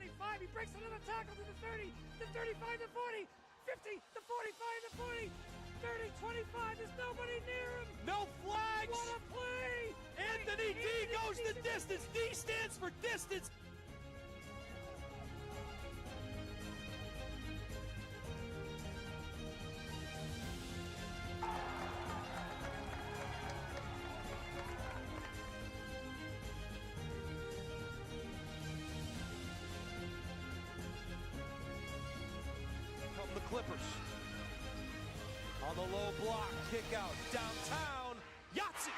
25. He breaks another tackle to the 30, the 35, the 40, 50, the 45, the 40, 30, 25. There's nobody near him. No flags. What a play. Anthony D goes the distance. D stands for distance. The Clippers on the low block, kick out downtown, Yahtzee.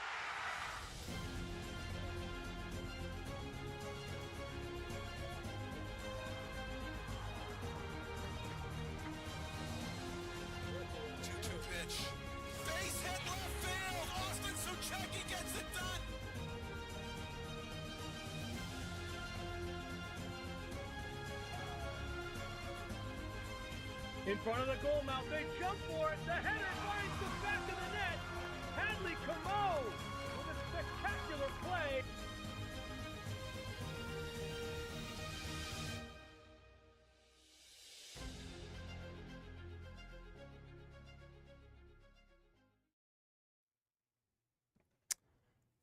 Two pitch, face hit left field. Austin Suchecki gets it done. In front of the goal mouth, they jump for it. The header finds the back of the net. Hadley Camo with a spectacular play.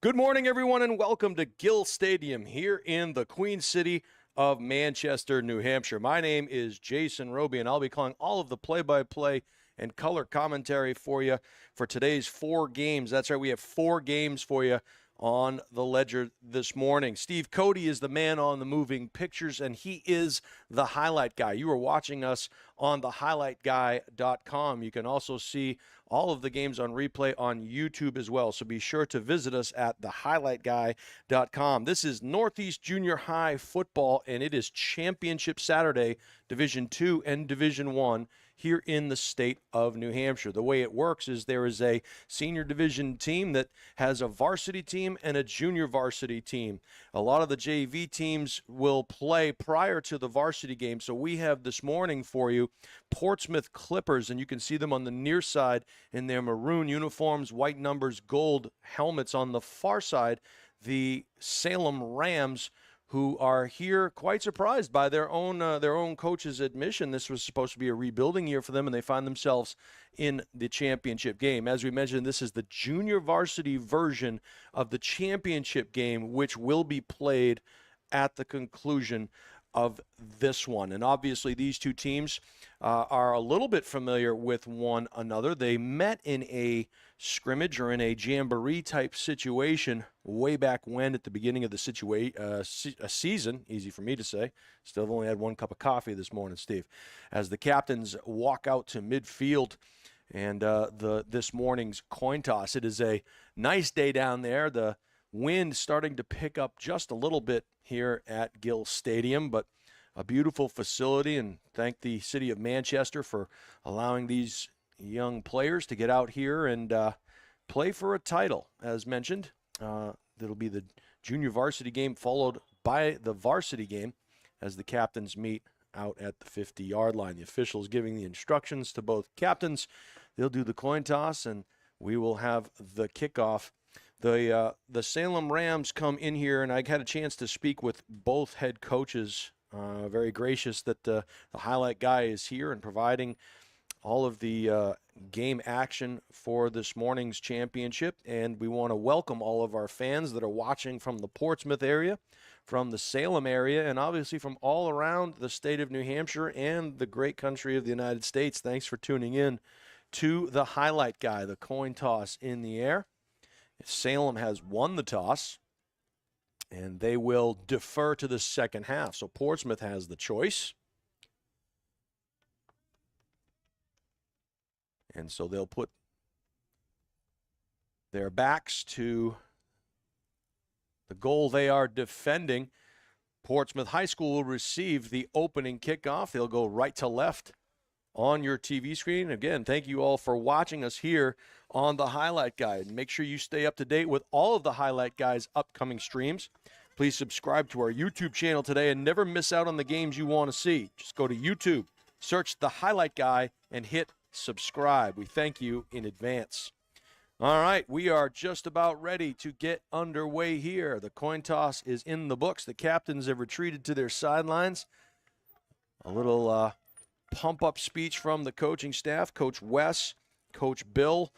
Good morning, everyone, and welcome to Gill Stadium here in the Queen City of Manchester, New Hampshire. My name is Jason Roby, and I'll be calling all of the play-by-play and color commentary for you for today's 4 games. That's right, we have 4 games for you on the ledger this morning. Steve Cody is the man on the moving pictures, and he is the highlight guy. You are watching us on thehighlightguy.com. You can also see all of the games on replay on YouTube as well, so be sure to visit us at thehighlightguy.com. This is Northeast Junior High football, and it is Championship Saturday, Division II and Division I, here in the state of New Hampshire. The way it works is there is a senior division team that has a varsity team and a junior varsity team. A lot of the JV teams will play prior to the varsity game, so we have this morning for you Portsmouth Clippers, and you can see them on the near side in their maroon uniforms, white numbers, gold helmets. On the far side, the Salem Rams, who are here quite surprised by their own coach's admission. This was supposed to be a rebuilding year for them, and they find themselves in the championship game. As we mentioned, this is the junior varsity version of the championship game, which will be played at the conclusion of this one. And obviously these two teams are a little bit familiar with one another. They met in a scrimmage or in a jamboree type situation way back when at the beginning of the season. Easy for me to say. Still have only had 1 cup of coffee this morning, Steve. As the captains walk out to midfield and this morning's coin toss. It is a nice day down there. The wind starting to pick up just a little bit here at Gill Stadium, but a beautiful facility, and thank the city of Manchester for allowing these young players to get out here and play for a title. As mentioned, it'll be the junior varsity game followed by the varsity game as the captains meet out at the 50-yard line. The officials giving the instructions to both captains. They'll do the coin toss, and we will have the kickoff. The Salem Rams come in here, and I had a chance to speak with both head coaches. Very gracious that the highlight guy is here and providing all of the game action for this morning's championship. And we want to welcome all of our fans that are watching from the Portsmouth area, from the Salem area, and obviously from all around the state of New Hampshire and the great country of the United States. Thanks for tuning in to the highlight guy, the coin toss in the air. Salem has won the toss, and they will defer to the second half. So Portsmouth has the choice. And so they'll put their backs to the goal they are defending. Portsmouth High School will receive the opening kickoff. They'll go right to left on your TV screen. Again, thank you all for watching us here on the Highlight Guide. Make sure you stay up to date with all of the Highlight Guide's upcoming streams. Please subscribe to our YouTube channel today and never miss out on the games you want to see. Just go to YouTube, search the Highlight Guy, and hit subscribe. We thank you in advance. All right, we are just about ready to get underway here. The coin toss is in the books. The captains have retreated to their sidelines. a little pump-up speech from the coaching staff, Coach Wes, Coach Bill.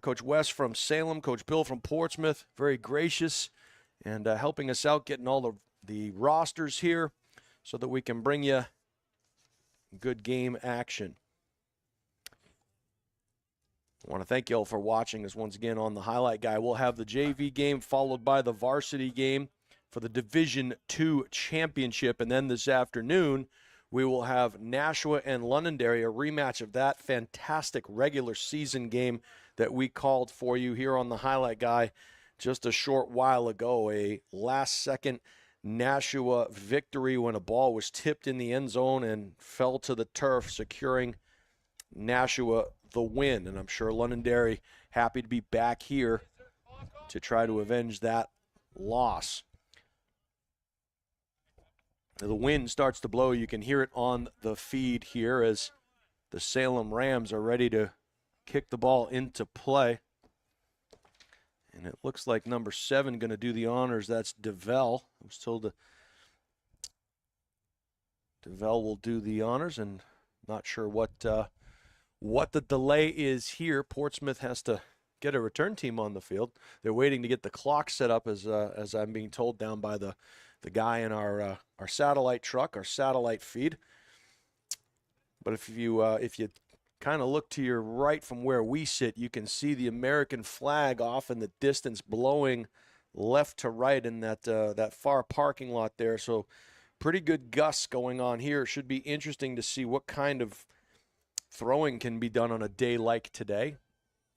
Coach Wes from Salem, Coach Bill from Portsmouth, very gracious and helping us out, getting all the rosters here so that we can bring you good game action. I want to thank you all for watching us once again on the Highlight Guy. We'll have the JV game followed by the varsity game for the Division II championship, and then this afternoon we will have Nashua and Londonderry, a rematch of that fantastic regular season game that we called for you here on the Highlight Guy just a short while ago. A last-second Nashua victory when a ball was tipped in the end zone and fell to the turf, securing Nashua the win. And I'm sure Londonderry happy to be back here to try to avenge that loss. The wind starts to blow. You can hear it on the feed here as the Salem Rams are ready to kick the ball into play. And it looks like number 7 going to do the honors. That's DeVell. I was told DeVell will do the honors, and not sure what the delay is here. Portsmouth has to get a return team on the field. They're waiting to get the clock set up, as I'm being told, down by the guy in our satellite truck, our satellite feed. But if you kind of look to your right from where we sit, you can see the American flag off in the distance blowing left to right in that far parking lot there. So pretty good gusts going on here. It should be interesting to see what kind of throwing can be done on a day like today.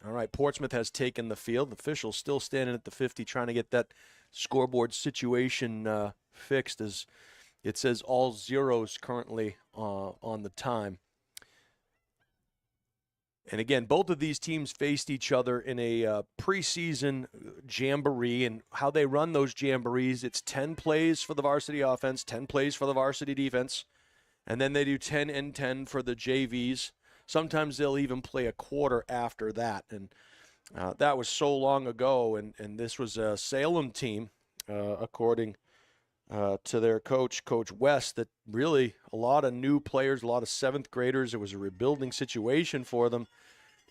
All right, Portsmouth has taken the field. The officials still standing at the 50 trying to get that scoreboard situation fixed, as it says all zeros currently on the time. And again, both of these teams faced each other in a preseason jamboree, and how they run those jamborees, it's 10 plays for the varsity offense, 10 plays for the varsity defense, and then they do 10 and 10 for the JVs. Sometimes they'll even play a quarter after that, and that was so long ago, and this was a Salem team, according to their coach, Coach West, that really a lot of new players, a lot of 7th graders. It was a rebuilding situation for them,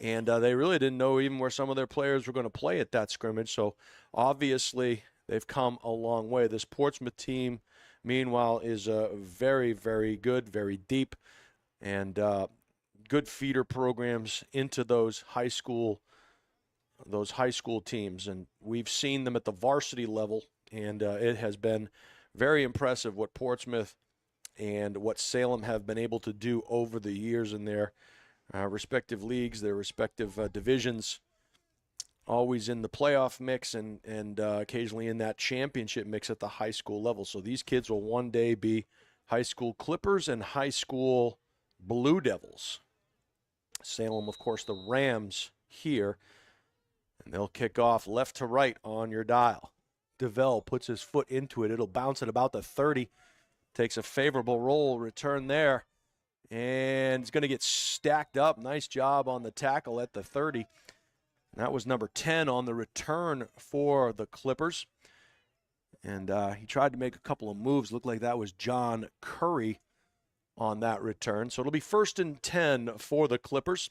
and they really didn't know even where some of their players were going to play at that scrimmage. So obviously they've come a long way. This Portsmouth team, meanwhile, is very, very good, very deep, and good feeder programs into those high school teams. And we've seen them at the varsity level, and it has been very impressive what Portsmouth and what Salem have been able to do over the years in their respective leagues, their respective divisions, always in the playoff mix and occasionally in that championship mix at the high school level. So these kids will one day be high school Clippers and high school Blue Devils. Salem, of course, the Rams here, and they'll kick off left to right on your dial. DeVell puts his foot into it. It'll bounce at about the 30. Takes a favorable roll, return there. And it's going to get stacked up. Nice job on the tackle at the 30. And that was number 10 on the return for the Clippers. And he tried to make a couple of moves. Looked like that was John Curry on that return. So it'll be 1st and 10 for the Clippers.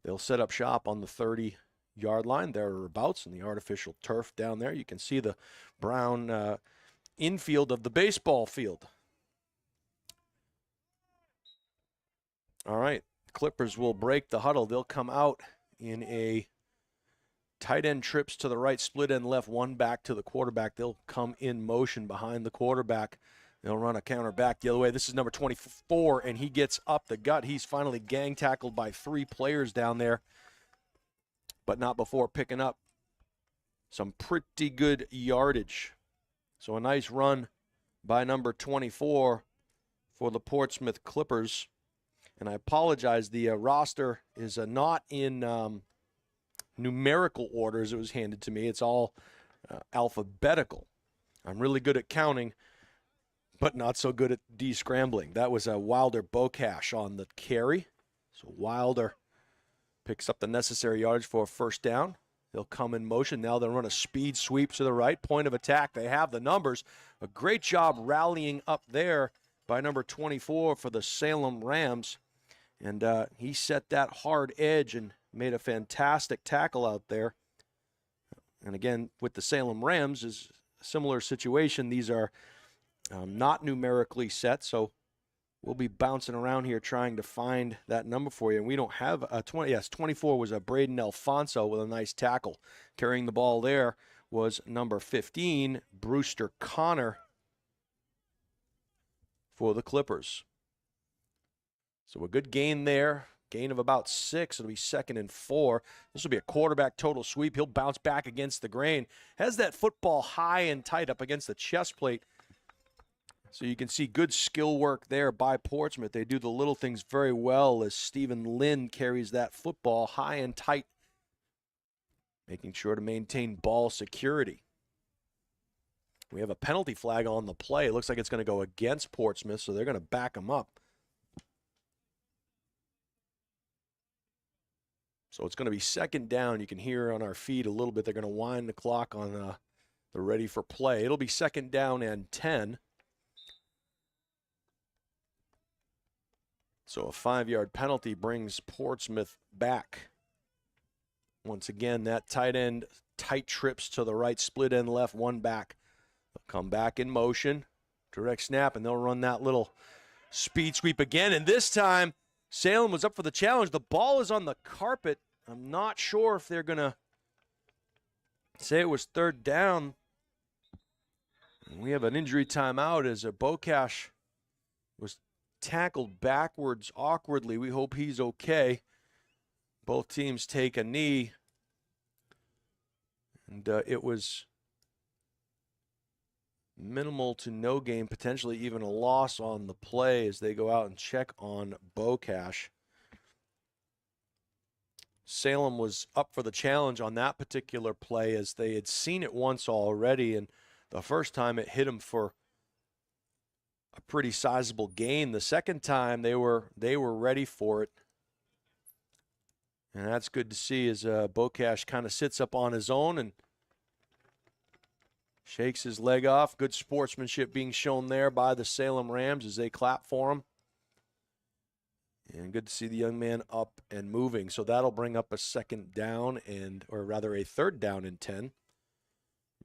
They'll set up shop on the 30-yard line, thereabouts, in the artificial turf down there. You can see the brown infield of the baseball field. All right, Clippers will break the huddle. They'll come out in a tight end trips to the right, split end left, one back to the quarterback. They'll come in motion behind the quarterback. They'll run a counter back the other way. This is number 24, and he gets up the gut. He's finally gang tackled by 3 players down there, but not before picking up some pretty good yardage. So a nice run by number 24 for the Portsmouth Clippers. And I apologize, the roster is not in numerical order as it was handed to me. It's all alphabetical. I'm really good at counting, but not so good at de-scrambling. That was a Wilder Bocash on the carry. So Wilder picks up the necessary yardage for a first down. They'll come in motion. Now they'll run a speed sweep to the right. Point of attack. They have the numbers. A great job rallying up there by number 24 for the Salem Rams. And he set that hard edge and made a fantastic tackle out there. And again, with the Salem Rams is a similar situation. These are not numerically set, so we'll be bouncing around here trying to find that number for you. And we don't have a 20. Yes, 24 was a Braden Alfonso with a nice tackle. Carrying the ball there was number 15, Brewster Connor for the Clippers. So a good gain there. Gain of about 6. It'll be 2nd and 4. This will be a quarterback total sweep. He'll bounce back against the grain. Has that football high and tight up against the chest plate. So you can see good skill work there by Portsmouth. They do the little things very well as Stephen Lynn carries that football high and tight, making sure to maintain ball security. We have a penalty flag on the play. It looks like it's going to go against Portsmouth, so they're going to back them up. So it's going to be 2nd down. You can hear on our feed a little bit. They're going to wind the clock on the ready for play. It'll be 2nd down and 10. So a 5-yard penalty brings Portsmouth back. Once again, that tight end tight trips to the right, split end left, one back. They'll come back in motion, direct snap, and they'll run that little speed sweep again. And this time, Salem was up for the challenge. The ball is on the carpet. I'm not sure if they're going to say it was 3rd down. We have an injury timeout as a Bokash was tackled backwards awkwardly. We hope he's okay. Both teams take a knee. And it was minimal to no gain, potentially even a loss on the play as they go out and check on Bokash. Salem was up for the challenge on that particular play as they had seen it once already, and the first time it hit them for a pretty sizable gain. The second time they were ready for it. And that's good to see as Bokash kind of sits up on his own and shakes his leg off. Good sportsmanship being shown there by the Salem Rams as they clap for him. And good to see the young man up and moving. So that'll bring up a 2nd down or rather a 3rd down and 10.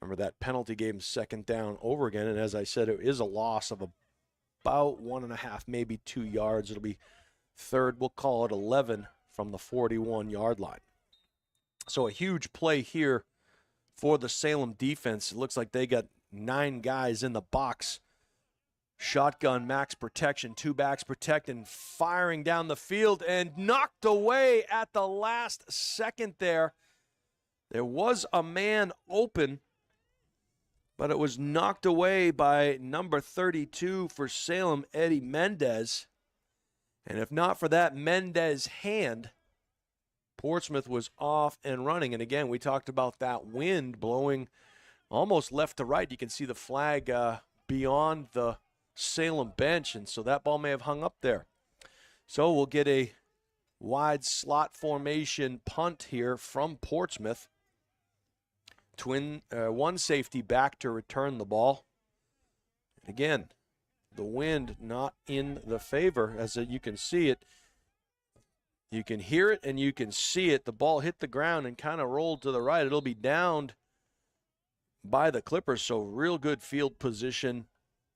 Remember that penalty gave him 2nd down over again. And as I said, it is a loss of about 1.5, maybe 2 yards. It'll be 3rd, we'll call it 11 from the 41-yard line. So a huge play here for the Salem defense. It looks like they got 9 guys in the box. Shotgun max protection, 2 backs protecting, firing down the field and knocked away at the last second there. There was a man open, but it was knocked away by number 32 for Salem, Eddie Mendez. And if not for that Mendez hand, Portsmouth was off and running. And again, we talked about that wind blowing almost left to right. You can see the flag beyond the Salem bench, and so that ball may have hung up there. So we'll get a wide slot formation punt here from Portsmouth. One safety back to return the ball. Again, the wind not in the favor, as you can see it. You can hear it and you can see it. The ball hit the ground and kind of rolled to the right. It'll be downed by the Clippers, so real good field position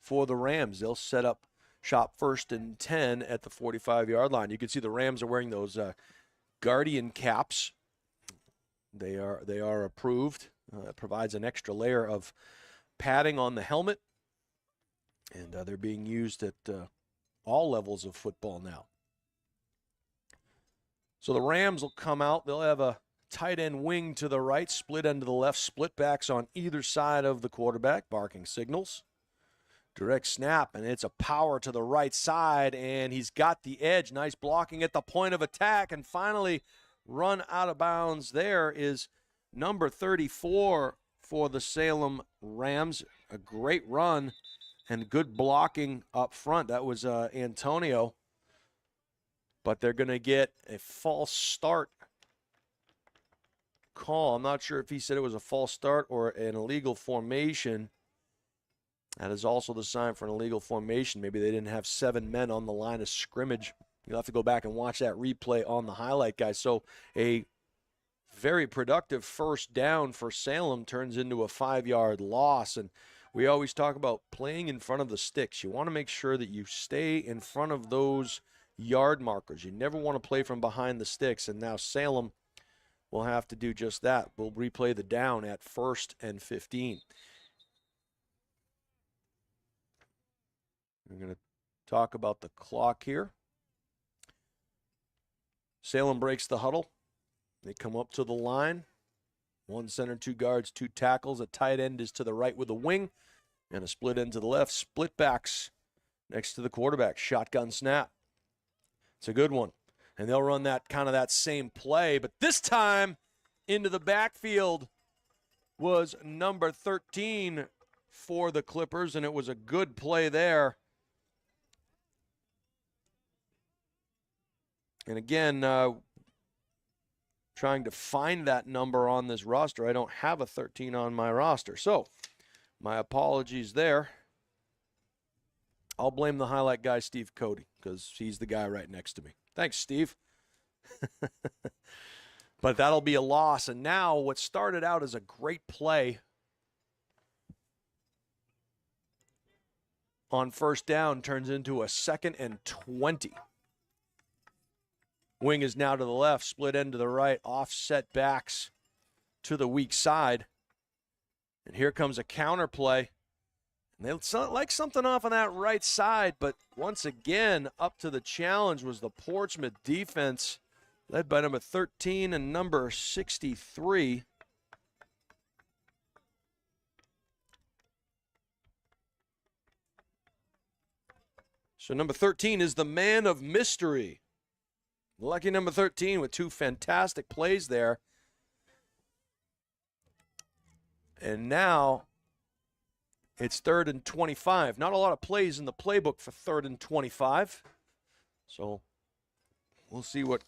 for the Rams. They'll set up shop 1st and 10 at the 45-yard line. You can see the Rams are wearing those Guardian caps. They are approved. It provides an extra layer of padding on the helmet, and they're being used at all levels of football now. So the Rams will come out. They'll have a tight end wing to the right, split end to the left, split backs on either side of the quarterback, barking signals. Direct snap, and it's a power to the right side, and he's got the edge. Nice blocking at the point of attack, and finally run out of bounds. There is number 34 for the Salem Rams. A great run and good blocking up front. That was Antonio. But they're going to get a false start call. I'm not sure if he said it was a false start or an illegal formation. That is also the sign for an illegal formation. Maybe they didn't have 7 men on the line of scrimmage. You'll have to go back and watch that replay on the highlight, guys. So a very productive first down for Salem turns into a 5-yard loss. And we always talk about playing in front of the sticks. You want to make sure that you stay in front of those yard markers. You never want to play from behind the sticks. And now Salem will have to do just that. We'll replay the down at 1st and 15. We're going to talk about the clock here. Salem breaks the huddle. They come up to the line. 1 center, 2 guards, 2 tackles. A tight end is to the right with a wing, and a split end to the left. Split backs next to the quarterback. Shotgun snap. It's a good one. And they'll run that kind of that same play, but this time into the backfield was number 13 for the Clippers, and it was a good play there. And again, trying to find that number on this roster. I don't have a 13 on my roster. So, my apologies there. I'll blame the highlight guy, Steve Cody, because he's the guy right next to me. Thanks, Steve. But that'll be a loss. And now what started out as a great play on first down turns into a 2nd and 20. Wing is now to the left, split end to the right, offset backs to the weak side. And here comes a counter play. And they like something off on that right side, but once again, up to the challenge was the Portsmouth defense, led by number 13 and number 63. So number 13 is the man of mystery. Lucky number 13 with 2 fantastic plays there. And now it's 3rd and 25. Not a lot of plays in the playbook for 3rd and 25. So we'll see what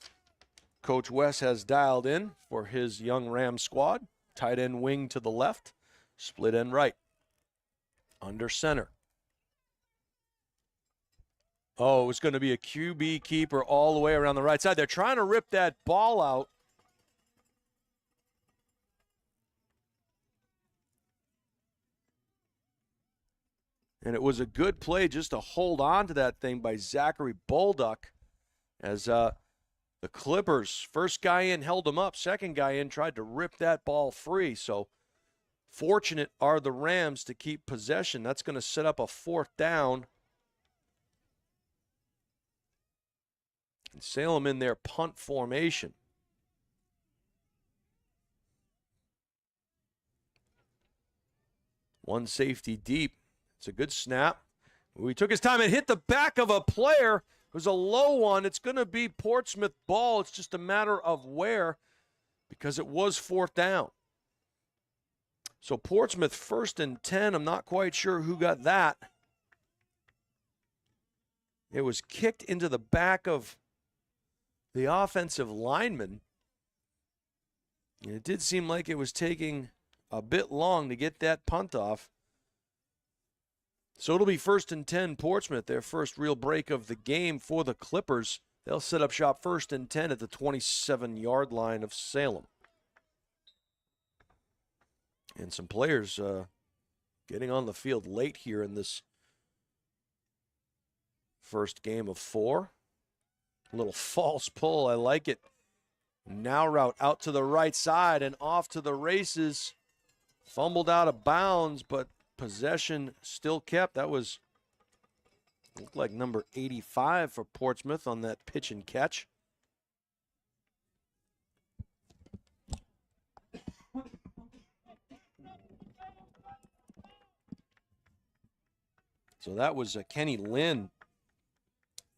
Coach West has dialed in for his young Ram squad. Tight end wing to the left, split end right, under center. Oh, it was going to be a QB keeper all the way around the right side. They're trying to rip that ball out. And it was a good play just to hold on to that thing by Zachary Bolduck as the Clippers, first guy in held him up, second guy in tried to rip that ball free. So fortunate are the Rams to keep possession. That's going to set up a 4th down. And Salem in their punt formation. One safety deep. It's a good snap. He took his time and hit the back of a player. It was a low one. It's going to be Portsmouth ball. It's just a matter of where, because it was 4th down. So Portsmouth 1st and 10. I'm not quite sure who got that. It was kicked into the back of the offensive lineman. And it did seem like it was taking a bit long to get that punt off. So it'll be 1st and 10 Portsmouth, their first real break of the game for the Clippers. They'll set up shop 1st and 10 at the 27-yard line of Salem. And some players getting on the field late here in this first game of 4. A little false pull. I like it. Now route out to the right side and off to the races. Fumbled out of bounds, but possession still kept. That was, looked like number 85 for Portsmouth on that pitch and catch. So that was Kenny Lynn.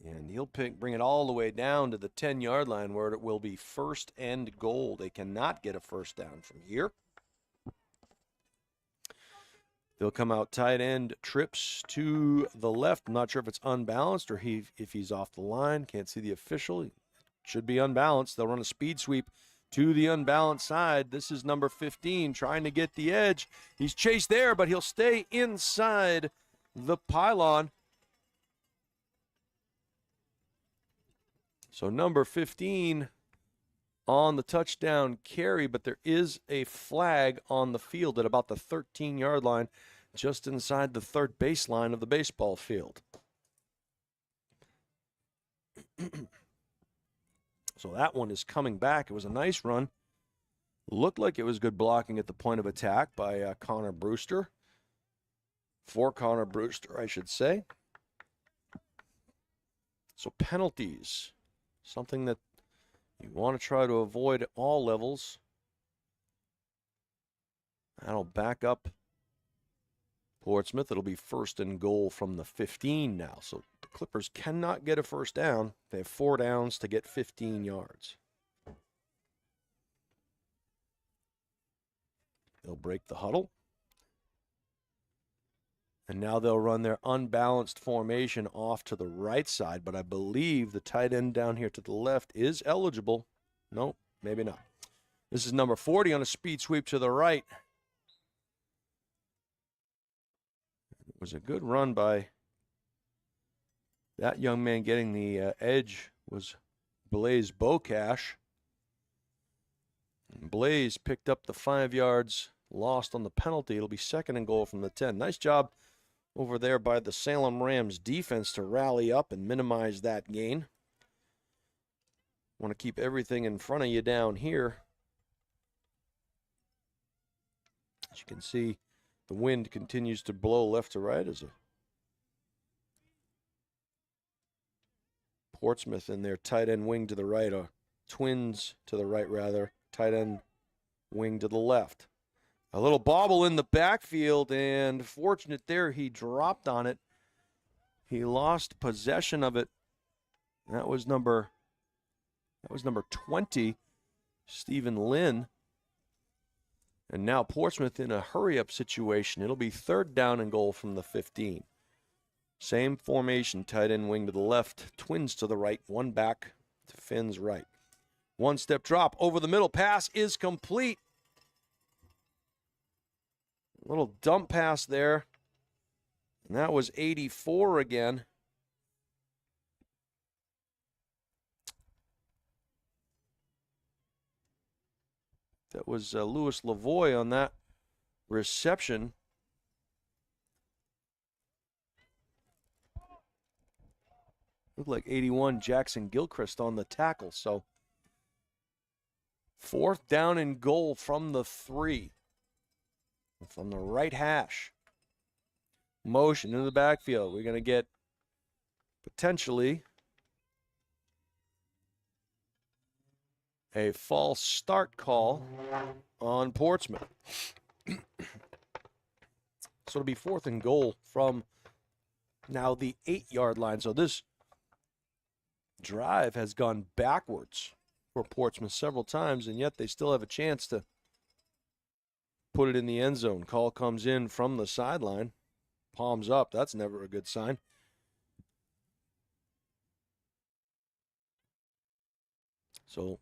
And he'll bring it all the way down to the 10-yard line where it will be 1st and goal. They cannot get a first down from here. They'll come out tight end, trips to the left. I'm not sure if it's unbalanced or if he's off the line. Can't see the official. It should be unbalanced. They'll run a speed sweep to the unbalanced side. This is number 15 trying to get the edge. He's chased there, but he'll stay inside the pylon. So number 15 on the touchdown carry, but there is a flag on the field at about the 13-yard line, just inside the third baseline of the baseball field. So that one is coming back. It was a nice run. Looked like it was good blocking at the point of attack by Connor Brewster. For Connor Brewster, I should say. So penalties, something that you want to try to avoid at all levels. That'll back up Portsmouth. It'll be first and goal from the 15 now. So the Clippers cannot get a first down. They have 4 downs to get 15 yards. They'll break the huddle. And now they'll run their unbalanced formation off to the right side. But I believe the tight end down here to the left is eligible. Nope, maybe not. This is number 40 on a speed sweep to the right. It was a good run by that young man. Getting the edge was Blaze Bocash. And Blaze picked up the 5 yards lost on the penalty. It'll be second and goal from the 10. Nice job over there by the Salem Rams defense to rally up and minimize that gain. Want to keep everything in front of you down here. As you can see, the wind continues to blow left to right as a Portsmouth in their tight end wing to the right, or Twins to the right rather, tight end wing to the left. A little bobble in the backfield, and fortunate there, he dropped on it. He lost possession of it. That was number 20, Stephen Lynn. And now Portsmouth in a hurry-up situation. It'll be third down and goal from the 15. Same formation, tight end wing to the left, Twins to the right, one back to Finn's right. One-step drop over the middle. Pass is complete. Little dump pass there. And that was 84 again. That was Louis Lavoie on that reception. Looked like 81 Jackson Gilchrist on the tackle. So fourth down and goal from the 3. From the right hash. Motion into the backfield. We're going to get potentially a false start call on Portsmouth. So it'll be fourth and goal from now the 8-yard line. So this drive has gone backwards for Portsmouth several times, and yet they still have a chance to put it in the end zone. Call comes in from the sideline. Palms up. That's never a good sign. So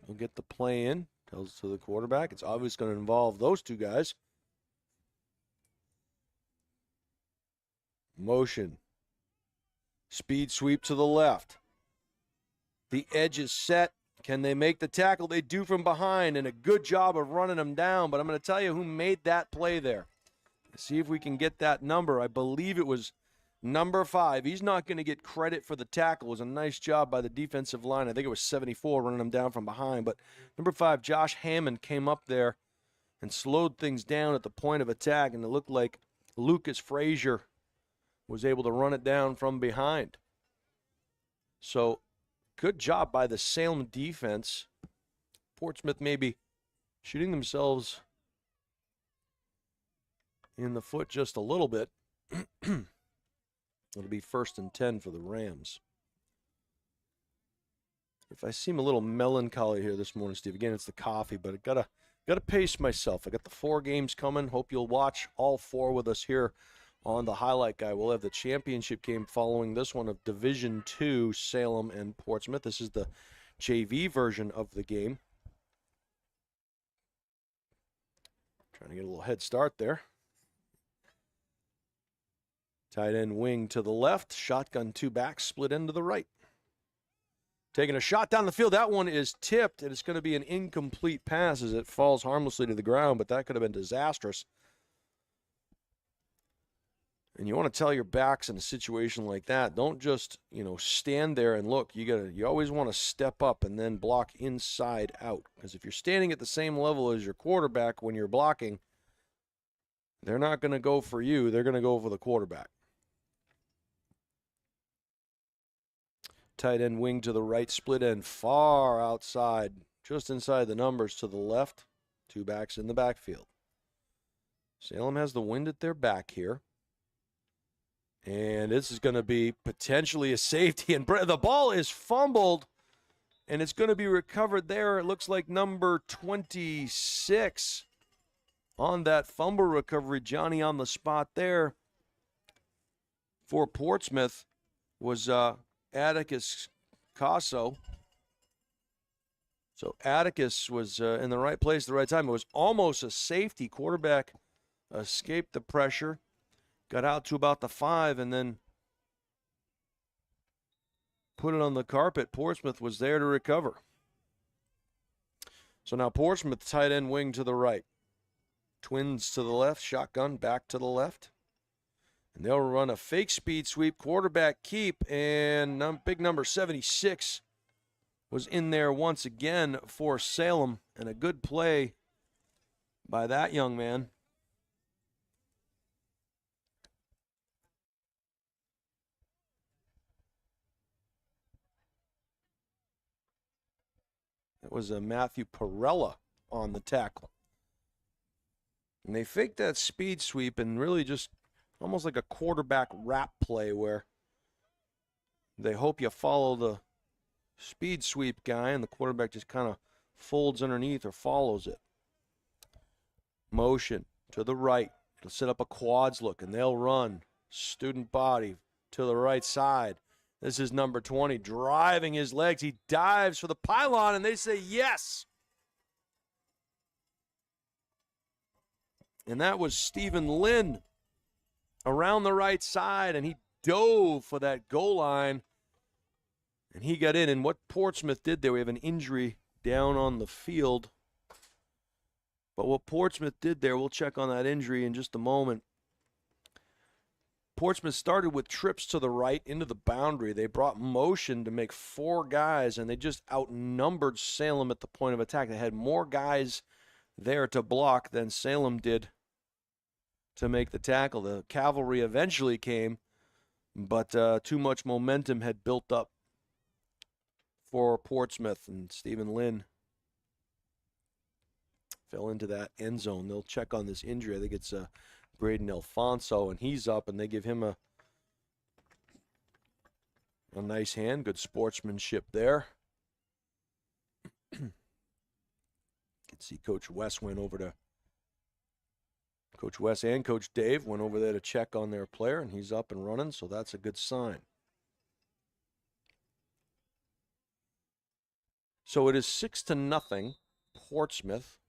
we'll get the play in. Tells to the quarterback. It's obviously going to involve those two guys. Motion. Speed sweep to the left. The edge is set. Can they make the tackle? They do from behind, and a good job of running them down. But I'm going to tell you who made that play there. See if we can get that number. I believe it was number 5. He's not going to get credit for the tackle. It was a nice job by the defensive line. I think it was 74 running them down from behind. But number 5, Josh Hammond, came up there and slowed things down at the point of attack, and it looked like Lucas Frazier was able to run it down from behind. So good job by the Salem defense. Portsmouth maybe shooting themselves in the foot just a little bit. It'll be first and 10 for the Rams. If I seem a little melancholy here this morning, Steve, again, it's the coffee, but I gotta pace myself. I got the 4 games coming. Hope you'll watch all 4 with us here on the Highlight Guy. We'll have the championship game following this one of Division II, Salem and Portsmouth. This is the JV version of the game. Trying to get a little head start there. Tight end wing to the left. Shotgun 2 backs, split end to the right. Taking a shot down the field. That one is tipped, and it's going to be an incomplete pass as it falls harmlessly to the ground, but that could have been disastrous. And you want to tell your backs in a situation like that, don't just, stand there and look. You always want to step up and then block inside out. Because if you're standing at the same level as your quarterback when you're blocking, they're not going to go for you. They're going to go for the quarterback. Tight end wing to the right, split end far outside, just inside the numbers to the left. 2 backs in the backfield. Salem has the wind at their back here. And this is going to be potentially a safety. And the ball is fumbled, and it's going to be recovered there. It looks like number 26 on that fumble recovery. Johnny on the spot there for Portsmouth was Atticus Casso. So Atticus was in the right place at the right time. It was almost a safety. Quarterback escaped the pressure, got out to about the 5, and then put it on the carpet. Portsmouth was there to recover. So now Portsmouth tight end wing to the right. Twins to the left, shotgun back to the left. And they'll run a fake speed sweep, quarterback keep, and big number 76 was in there once again for Salem. And a good play by that young man. It was a Matthew Perella on the tackle. And they faked that speed sweep and really just almost like a quarterback wrap play where they hope you follow the speed sweep guy and the quarterback just kind of folds underneath or follows it. Motion to the right. It'll set up a quads look and they'll run. Student body to the right side. This is number 20 driving his legs. He dives for the pylon and they say yes. And that was Stephen Lynn around the right side, and he dove for that goal line, and he got in. And what Portsmouth did there, we have an injury down on the field. But what Portsmouth did there, we'll check on that injury in just a moment. Portsmouth started with trips to the right into the boundary. They brought motion to make 4 guys, and they just outnumbered Salem at the point of attack. They had more guys there to block than Salem did to make the tackle. The cavalry eventually came, but too much momentum had built up for Portsmouth, and Stephen Lynn fell into that end zone. They'll check on this injury. I think it's Braden Alfonso, and he's up, and they give him a nice hand. Good sportsmanship there. You can see Coach Wes went over to Coach Wes and Coach Dave went over there to check on their player, and he's up and running, so that's a good sign. So it is 6-0 Portsmouth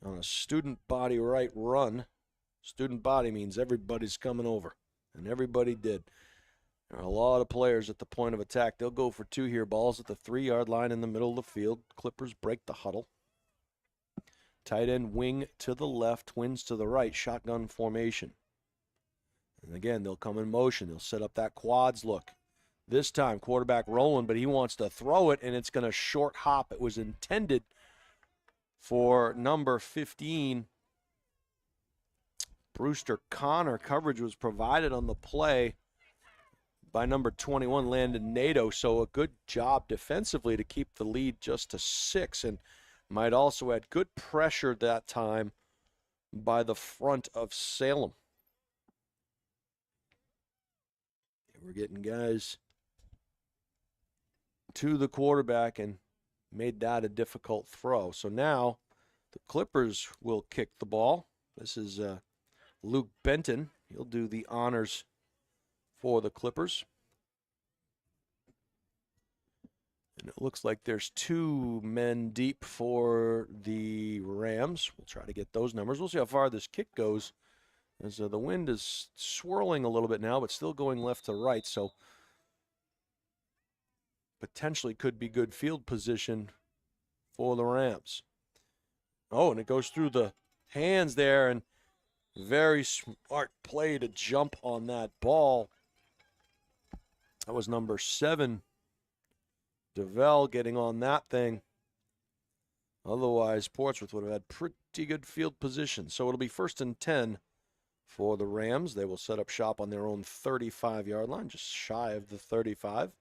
on a student body right run. Student body means everybody's coming over, and everybody did. There are a lot of players at the point of attack. They'll go for 2 here. Ball's at the 3-yard line in the middle of the field. Clippers break the huddle. Tight end wing to the left, twins to the right, shotgun formation. And again, they'll come in motion. They'll set up that quads look. This time, quarterback rolling, but he wants to throw it, and it's going to short hop. It was intended for number 15, Brewster Connor. Coverage was provided on the play by number 21, Landon Nato. So a good job defensively to keep the lead just to 6, and might also add good pressure that time by the front of Salem. We're getting guys to the quarterback and made that a difficult throw. So now the Clippers will kick the ball. This is Luke Benton. He'll do the honors for the Clippers. And it looks like there's 2 men deep for the Rams. We'll try to get those numbers. We'll see how far this kick goes, as the wind is swirling a little bit now, but still going left to right. So potentially could be good field position for the Rams. Oh, and it goes through the hands there, and very smart play to jump on that ball. That was number 7, DeVell, getting on that thing. Otherwise, Portsmouth would have had pretty good field position. So it'll be 1st and 10 for the Rams. They will set up shop on their own 35-yard line, just shy of the 35.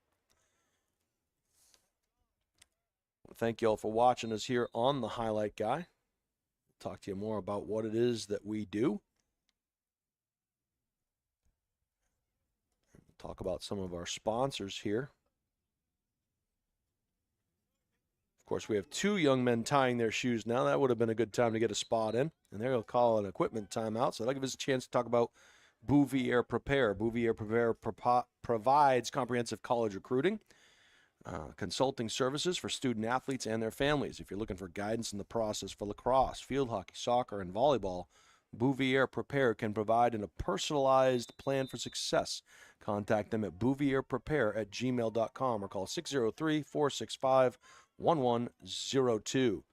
Thank you all for watching us here on The Highlight Guy. We'll talk to you more about what it is that we do. We'll talk about some of our sponsors here. Of course, we have 2 young men tying their shoes now. That would have been a good time to get a spot in. And they're going to call an equipment timeout. So that'll give us a chance to talk about Bouvier Prepare. Bouvier Prepare provides comprehensive college recruiting, consulting services for student athletes and their families. If you're looking for guidance in the process for lacrosse, field hockey, soccer, and volleyball, Bouvier Prepare can provide a personalized plan for success. Contact them at bouvierprepare@gmail.com or call 603-465-1102.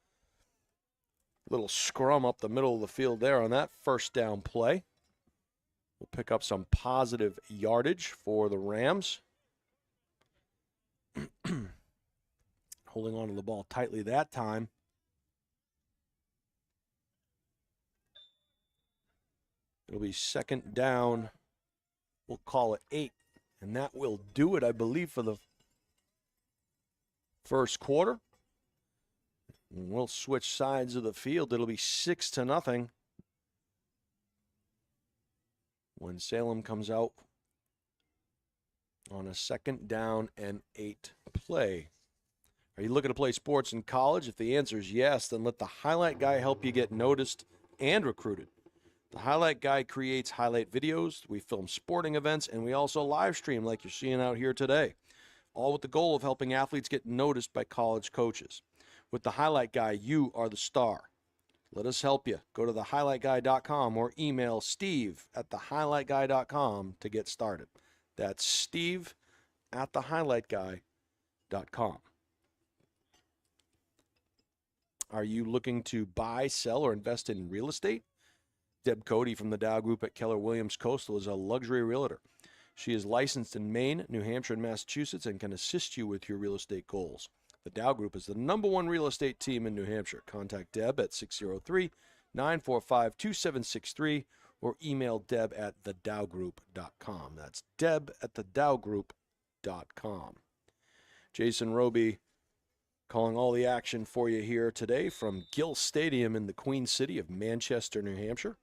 Little scrum up the middle of the field there on that first down play. We'll pick up some positive yardage for the Rams. Holding on to the ball tightly that time. It'll be 2nd down. We'll call it 8. And that will do it, I believe, for the first quarter. And we'll switch sides of the field. It'll be 6-0 when Salem comes out on a 2nd down and 8 play. Are you looking to play sports in college? If the answer is yes, then let the Highlight Guy help you get noticed and recruited. The Highlight Guy creates highlight videos, we film sporting events, and we also live stream like you're seeing out here today, all with the goal of helping athletes get noticed by college coaches. With the Highlight Guy, you are the star. Let us help you. Go to thehighlightguy.com or email steve@thehighlightguy.com to get started. That's steve@thehighlightguy.com. Are you looking to buy, sell, or invest in real estate? Deb Cody from the Dow Group at Keller Williams Coastal is a luxury realtor. She is licensed in Maine, New Hampshire, and Massachusetts and can assist you with your real estate goals. The Dow Group is the #1 real estate team in New Hampshire. Contact Deb at 603-945-2763 or email deb@thedowgroup.com. That's deb@thedowgroup.com. Jason Roby calling all the action for you here today from Gill Stadium in the Queen City of Manchester, New Hampshire.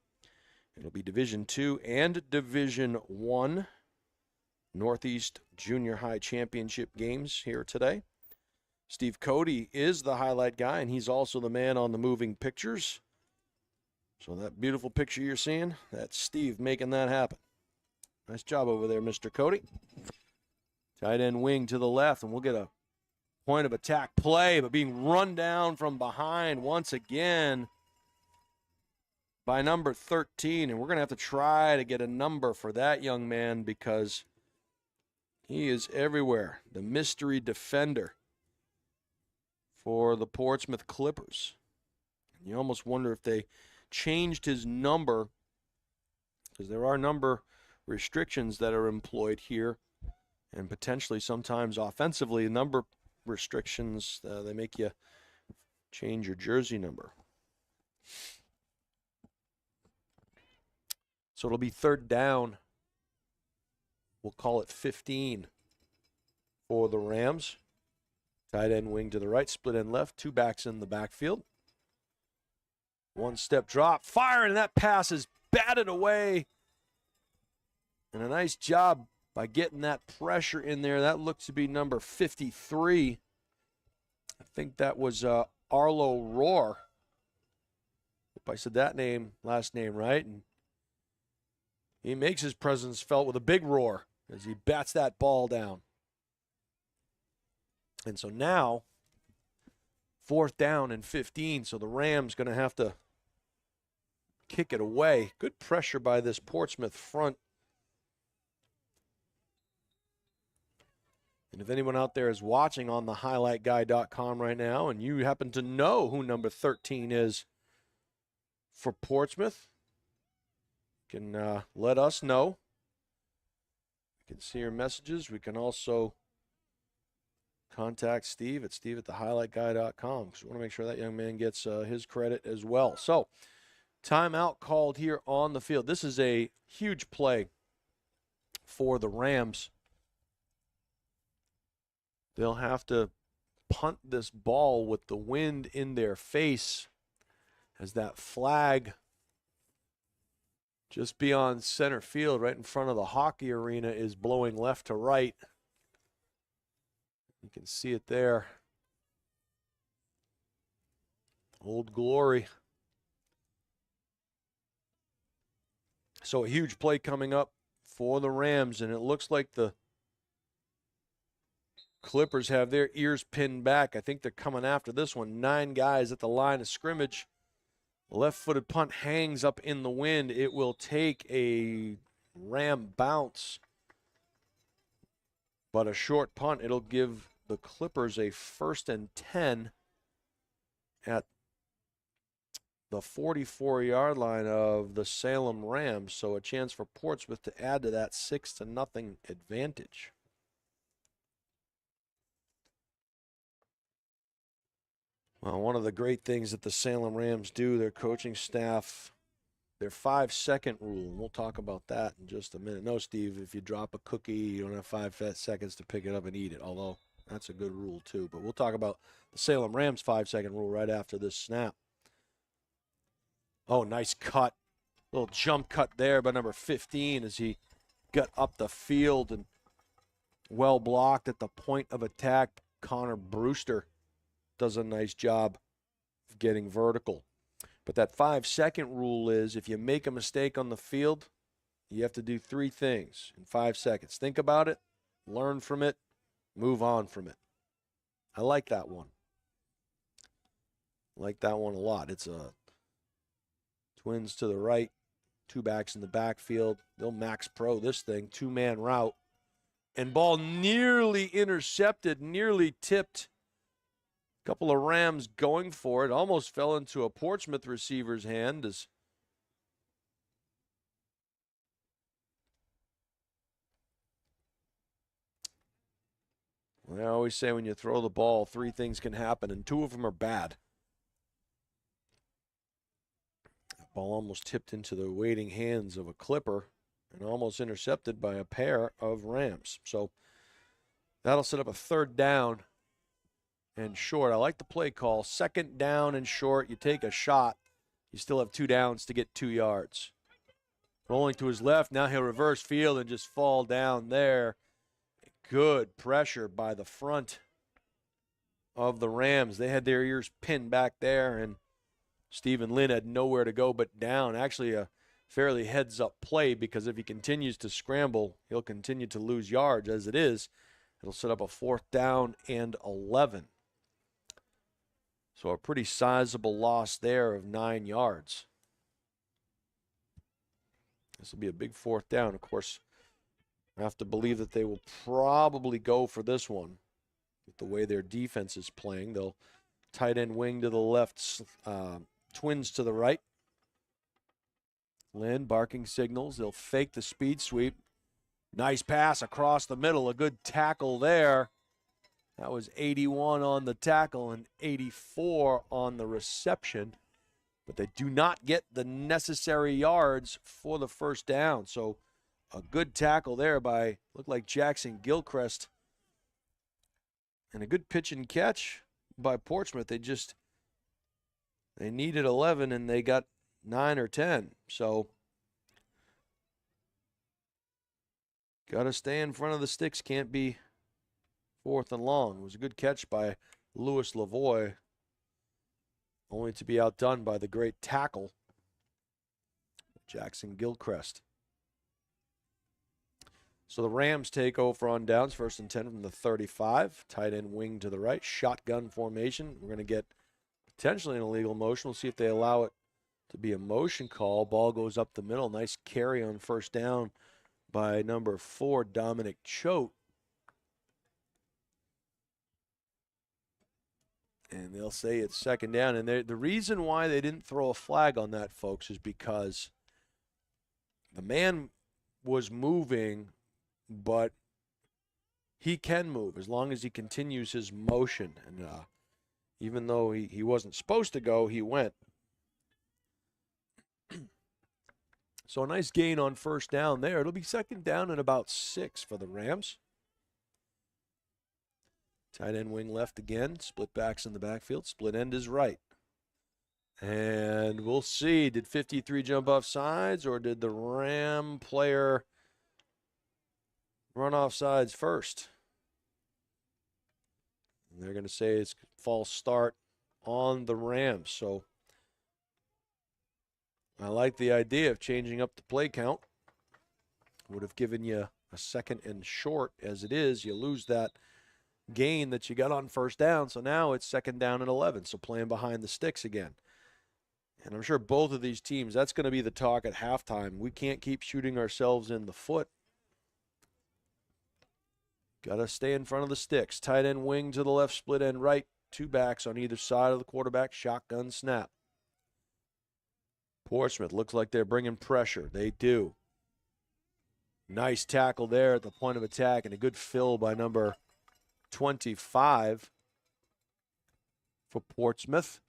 It'll be Division II and Division I Northeast Junior High Championship games here today. Steve Cody is the highlight guy, and he's also the man on the moving pictures. So that beautiful picture you're seeing, that's Steve making that happen. Nice job over there, Mr. Cody. Tight end wing to the left, and we'll get a point of attack play, but being run down from behind once again by number 13. And we're going to have to try to get a number for that young man because he is everywhere. The mystery defender for the Portsmouth Clippers. You almost wonder if they changed his number because there are number restrictions that are employed here, and potentially sometimes offensively number restrictions, they make you change your jersey number. So it'll be 3rd down. We'll call it 15 for the Rams. Tight end wing to the right, split end left, 2 backs in the backfield. 1-step drop, firing, and that pass is batted away. And a nice job by getting that pressure in there. That looks to be number 53. I think that was Arlo Rohr. Hope I said that last name right. And he makes his presence felt with a big roar as he bats that ball down. And so now, 4th down and 15, so the Rams going to have to kick it away. Good pressure by this Portsmouth front. And if anyone out there is watching on the highlightguy.com right now and you happen to know who number 13 is for Portsmouth, you can let us know. You can see your messages. We can also contact Steve at steve@thehighlightguy.com because we want to make sure that young man gets his credit as well. So, timeout called here on the field. This is a huge play for the Rams. They'll have to punt this ball with the wind in their face as that flag just beyond center field, right in front of the hockey arena, is blowing left to right. You can see it there. Old Glory. So a huge play coming up for the Rams, and it looks like the Clippers have their ears pinned back. I think they're coming after this one. 9 guys at the line of scrimmage. Left-footed punt hangs up in the wind. It will take a Ram bounce, but a short punt. It'll give the Clippers a 1st and 10 at the 44-yard line of the Salem Rams. So a chance for Portsmouth to add to that 6-0 advantage. Well, one of the great things that the Salem Rams do, their coaching staff, their 5-second rule. We'll talk about that in just a minute. No, Steve, if you drop a cookie, you don't have 5 seconds to pick it up and eat it, although that's a good rule too. But we'll talk about the Salem Rams 5-second rule right after this snap. Oh, nice cut. Little jump cut there by number 15 as he got up the field and well blocked at the point of attack. Connor Brewster does a nice job of getting vertical. But that 5-second rule is if you make a mistake on the field, you have to do 3 things in 5 seconds. Think about it, learn from it, move on from it. I like that one. I like that one a lot. It's a twins to the right, 2 backs in the backfield. They'll max pro this thing, 2-man route. And ball nearly intercepted, nearly tipped. Couple of Rams going for it. Almost fell into a Portsmouth receiver's hand. I always say when you throw the ball, 3 things can happen, and 2 of them are bad. That ball almost tipped into the waiting hands of a Clipper and almost intercepted by a pair of Rams. So that'll set up a 3rd down and short. I like the play call. 2nd down and short. You take a shot. You still have 2 downs to get 2 yards. Rolling to his left. Now he'll reverse field and just fall down there. Good pressure by the front of the Rams. They had their ears pinned back there, and Stephen Lynn had nowhere to go but down. Actually, a fairly heads-up play because if he continues to scramble, he'll continue to lose yards. As it is, it'll set up a 4th down and 11. So a pretty sizable loss there of 9 yards. This will be a big 4th down. Of course, I have to believe that they will probably go for this one with the way their defense is playing. They'll tight end wing to the left, twins to the right. Lynn barking signals. They'll fake the speed sweep. Nice pass across the middle. A good tackle there. That was 81 on the tackle and 84 on the reception. But they do not get the necessary yards for the 1st down. So a good tackle there by, looked like Jackson Gilchrist. And a good pitch and catch by Portsmouth. They needed 11 and they got 9 or 10. So got to stay in front of the sticks. Can't be 4th and long. It was a good catch by Louis Lavoie, only to be outdone by the great tackle, Jackson Gilchrist. So the Rams take over on downs, 1st and 10 from the 35. Tight end wing to the right. Shotgun formation. We're going to get potentially an illegal motion. We'll see if they allow it to be a motion call. Ball goes up the middle. Nice carry on 1st down by number 4, Dominic Choate. And they'll say it's 2nd down. And the reason why they didn't throw a flag on that, folks, is because the man was moving, but he can move as long as he continues his motion. And even though he wasn't supposed to go, he went. So a nice gain on 1st down there. It'll be 2nd down and about 6 for the Rams. Tight end wing left again. Split backs in the backfield. Split end is right. And we'll see. Did 53 jump off sides, or did the Ram player run off sides first? And they're going to say it's false start on the Rams. So I like the idea of changing up the play count. Would have given you a 2nd and short. As it is, you lose that gain that you got on 1st down. So now it's 2nd down and 11. So playing behind the sticks again. And I'm sure both of these teams, that's going to be the talk at halftime. We can't keep shooting ourselves in the foot. Got to stay in front of the sticks. Tight end wing to the left, split end right. 2 backs on either side of the quarterback. Shotgun snap. Portsmouth looks like they're bringing pressure. They do. Nice tackle there at the point of attack, and a good fill by number 25 for Portsmouth.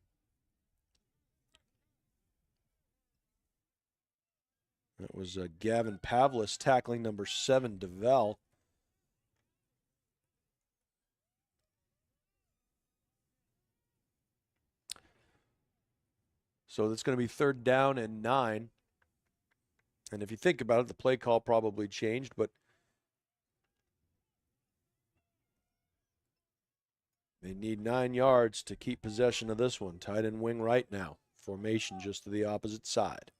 That was Gavin Pavlis tackling number 7, DeVell. So that's going to be 3rd down and 9. And if you think about it, the play call probably changed, but they need 9 yards to keep possession of this one. Tight end wing right now. Formation just to the opposite side.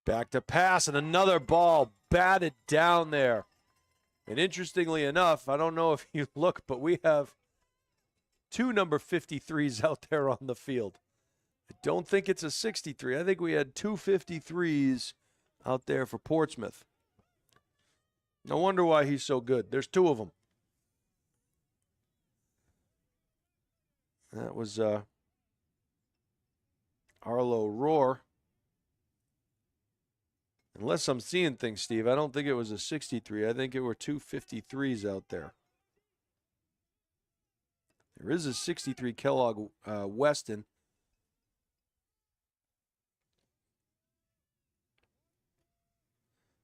Back to pass, and another ball batted down there. And interestingly enough, I don't know if you look, but we have 2 number 53s out there on the field. I don't think it's a 63. I think we had 2 53s out there for Portsmouth. No wonder why he's so good. There's 2 of them. That was Arlo Rohr. Unless I'm seeing things, Steve, I don't think it was a 63. I think it were 2 53s out there. There is a 63 Kellogg Weston.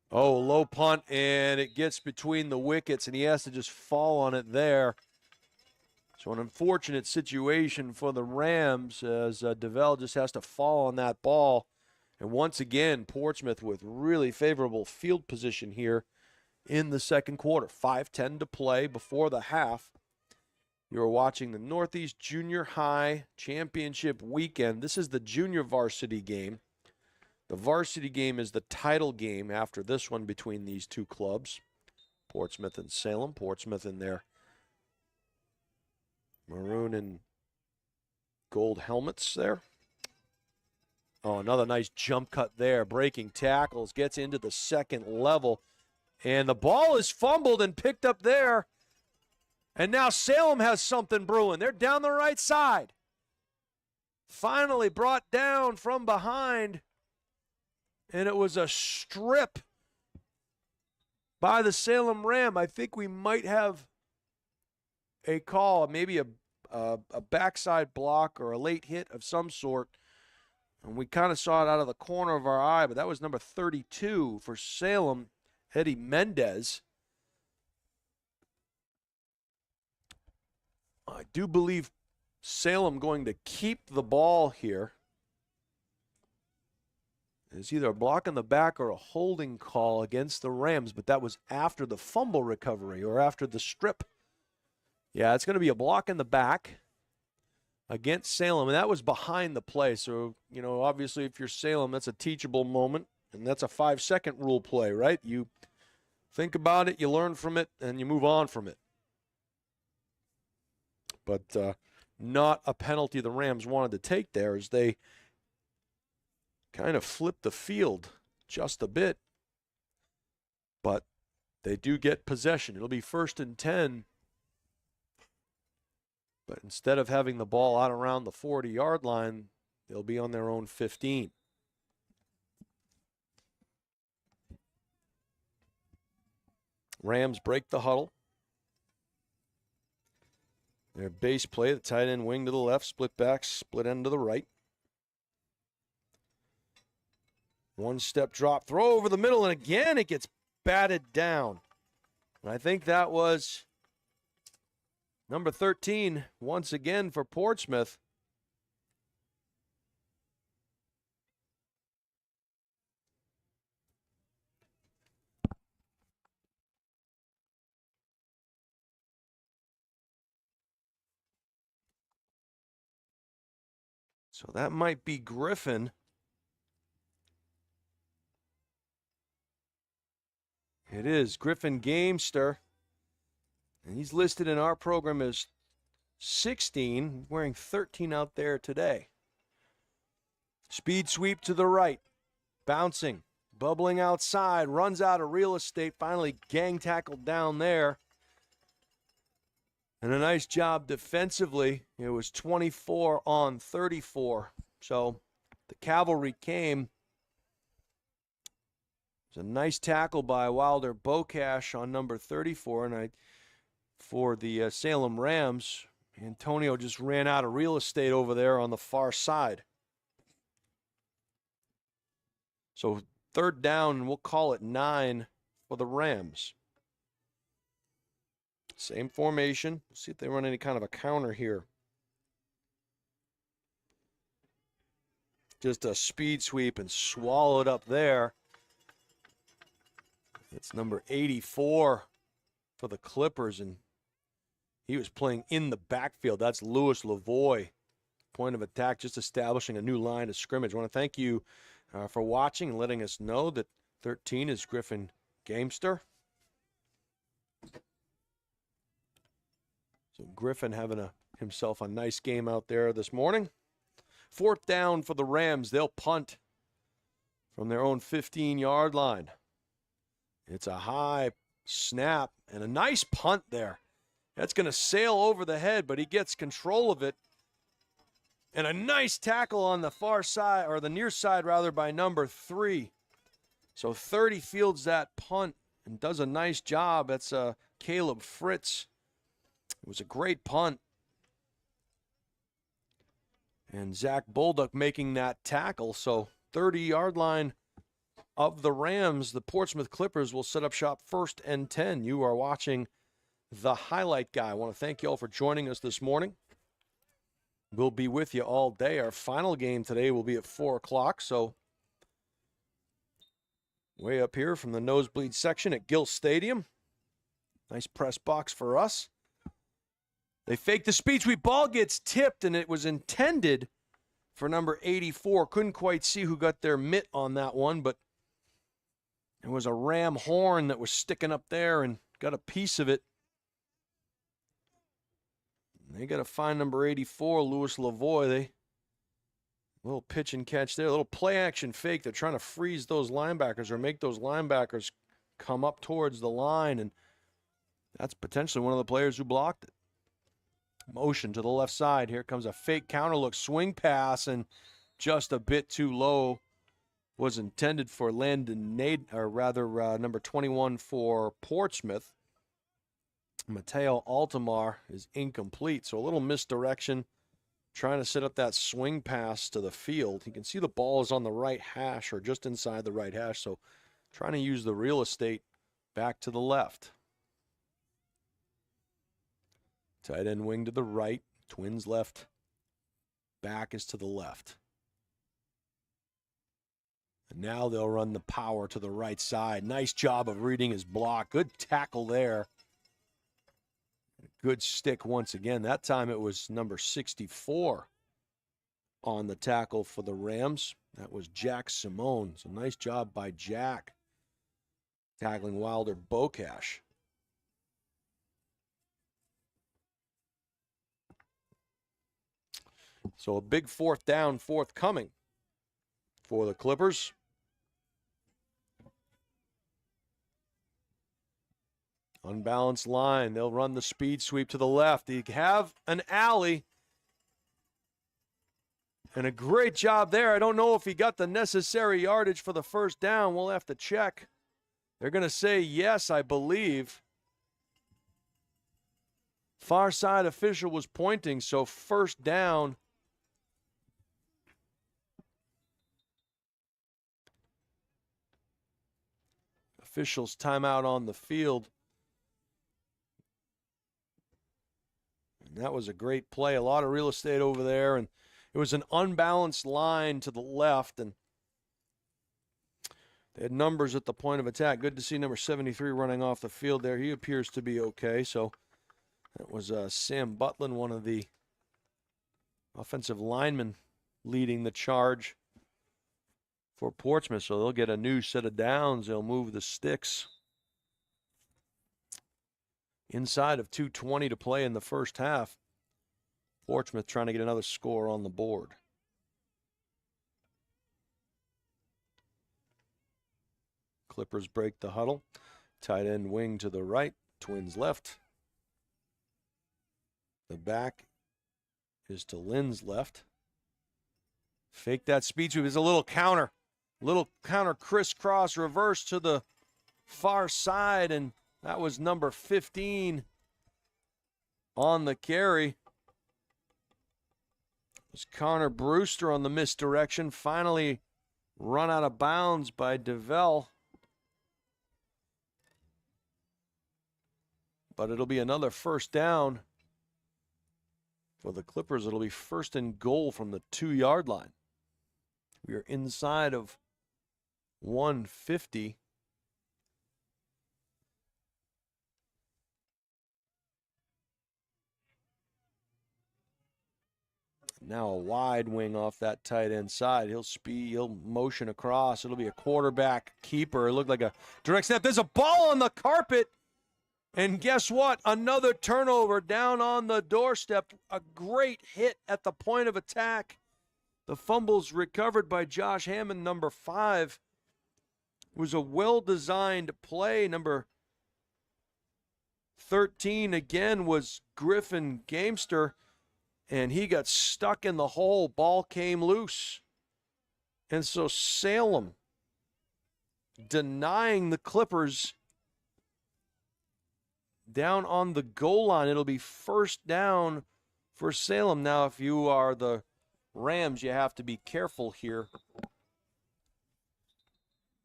Oh, low punt, and it gets between the wickets, and he has to just fall on it there. So an unfortunate situation for the Rams as DeVell just has to fall on that ball. And once again, Portsmouth with really favorable field position here in the 2nd quarter. 5:10 to play before the half. You're watching the Northeast Junior High Championship weekend. This is the junior varsity game. The varsity game is the title game after this one between these 2 clubs, Portsmouth and Salem. Portsmouth in their maroon and gold helmets there. Oh, another nice jump cut there. Breaking tackles, gets into the 2nd level. And the ball is fumbled and picked up there. And now Salem has something brewing. They're down the right side. Finally brought down from behind. And it was a strip by the Salem Ram. I think we might have a call, maybe a backside block or a late hit of some sort. And we kind of saw it out of the corner of our eye, but that was number 32 for Salem, Eddie Mendez. I do believe Salem going to keep the ball here. It's either a block in the back or a holding call against the Rams, but that was after the fumble recovery or after the strip. Yeah, it's going to be a block in the back against Salem, and that was behind the play. So, you know, obviously if you're Salem, that's a teachable moment. And that's a 5-second rule play, right? You think about it, you learn from it, and you move on from it. But not a penalty the Rams wanted to take there, as they kind of flipped the field just a bit. But they do get possession. It'll be 1st and 10. But instead of having the ball out around the 40-yard line, they'll be on their own 15. Rams break the huddle. Their base play, the tight end wing to the left, split back, split end to the right. 1-step drop, throw over the middle, and again it gets batted down. And I think that was number 13 once again for Portsmouth. So that might be Griffin. It is Griffin Gamester. And he's listed in our program as 16, wearing 13 out there today. Speed sweep to the right. Bouncing. Bubbling outside. Runs out of real estate. Finally gang tackled down there. And a nice job defensively. It was 24 on 34. So the cavalry came. It was a nice tackle by Wilder Bocash on number 34. And for the Salem Rams, Antonio just ran out of real estate over there on the far side. So 3rd down, we'll call it 9 for the Rams. Same formation. Let's see if they run any kind of a counter here. Just a speed sweep and swallow it up there. It's number 84 for the Clippers, and he was playing in the backfield. That's Louis Lavoie. Point of attack, just establishing a new line of scrimmage. I want to thank you for watching and letting us know that 13 is Griffin Gamester. So Griffin having himself a nice game out there this morning. 4th down for the Rams. They'll punt from their own 15-yard line. It's a high snap and a nice punt there. That's going to sail over the head, but he gets control of it. And a nice tackle on the far side, or the near side rather, by number 3. So 30 fields that punt and does a nice job. That's Caleb Fritz. It was a great punt. And Zach Bolduc making that tackle. So 30-yard line of the Rams. The Portsmouth Clippers will set up shop 1st and 10. You are watching The Highlight Guy. I want to thank you all for joining us this morning. We'll be with you all day. Our final game today will be at 4 o'clock. So way up here from the nosebleed section at Gill Stadium. Nice press box for us. They fake the speed sweep. Ball gets tipped, and it was intended for number 84. Couldn't quite see who got their mitt on that one, but it was a ram horn that was sticking up there and got a piece of it. They got to find number 84, Louis Lavoie. Little pitch and catch there, a little play action fake. They're trying to freeze those linebackers or make those linebackers come up towards the line, and that's potentially one of the players who blocked it. Motion to the left side. Here comes a fake counter look, swing pass, and just a bit too low. Was intended for Landon number 21 for Portsmouth. Mateo Altamar is incomplete, so a little misdirection. Trying to set up that swing pass to the field. You can see the ball is on the right hash or just inside the right hash, so trying to use the real estate back to the left. Tight end wing to the right. Twins left. Back is to the left. And now they'll run the power to the right side. Nice job of reading his block. Good tackle there. Good stick once again. That time it was number 64. on the tackle for the Rams. That was Jack Simone. So nice job by Jack tackling Wilder Bocash. So a big fourth down forthcoming for the Clippers. Unbalanced line. They'll run the speed sweep to the left. They have an alley. And a great job there. I don't know if he got the necessary yardage for the first down. We'll have to check. They're going to say yes, I believe. Far side official was pointing, so first down. Officials timeout on the field. And that was a great play. A lot of real estate over there, and it was an unbalanced line to the left, and they had numbers at the point of attack. Good to see number 73 running off the field there. He appears to be okay. So that was Sam Butlin, one of the offensive linemen leading the charge for Portsmouth. So they'll get a new set of downs. They'll move the sticks. Inside of 2:20 to play in the first half. Portsmouth trying to get another score on the board. Clippers break the huddle. Tight end wing to the right. Twins left. The back is to Lynn's left. Fake that speed sweep. There's a little counter. Little counter crisscross reverse to the far side, and that was number 15 on the carry. It was Connor Brewster on the misdirection. Finally run out of bounds by DeVell. But it'll be another first down for the Clippers. It'll be first and goal from the 2-yard line. We are inside of 150. Now a wide wing off that tight end side. He'll motion across. It'll be a quarterback keeper. It looked like a direct snap. There's a ball on the carpet. And guess what? Another turnover down on the doorstep. A great hit at the point of attack. The fumble's recovered by Josh Hammond, number 5. It was a well-designed play. Number 13 again was Griffin Gamester, and he got stuck in the hole. Ball came loose. And so Salem denying the Clippers down on the goal line. It'll be first down for Salem. Now, if you are the Rams, you have to be careful here.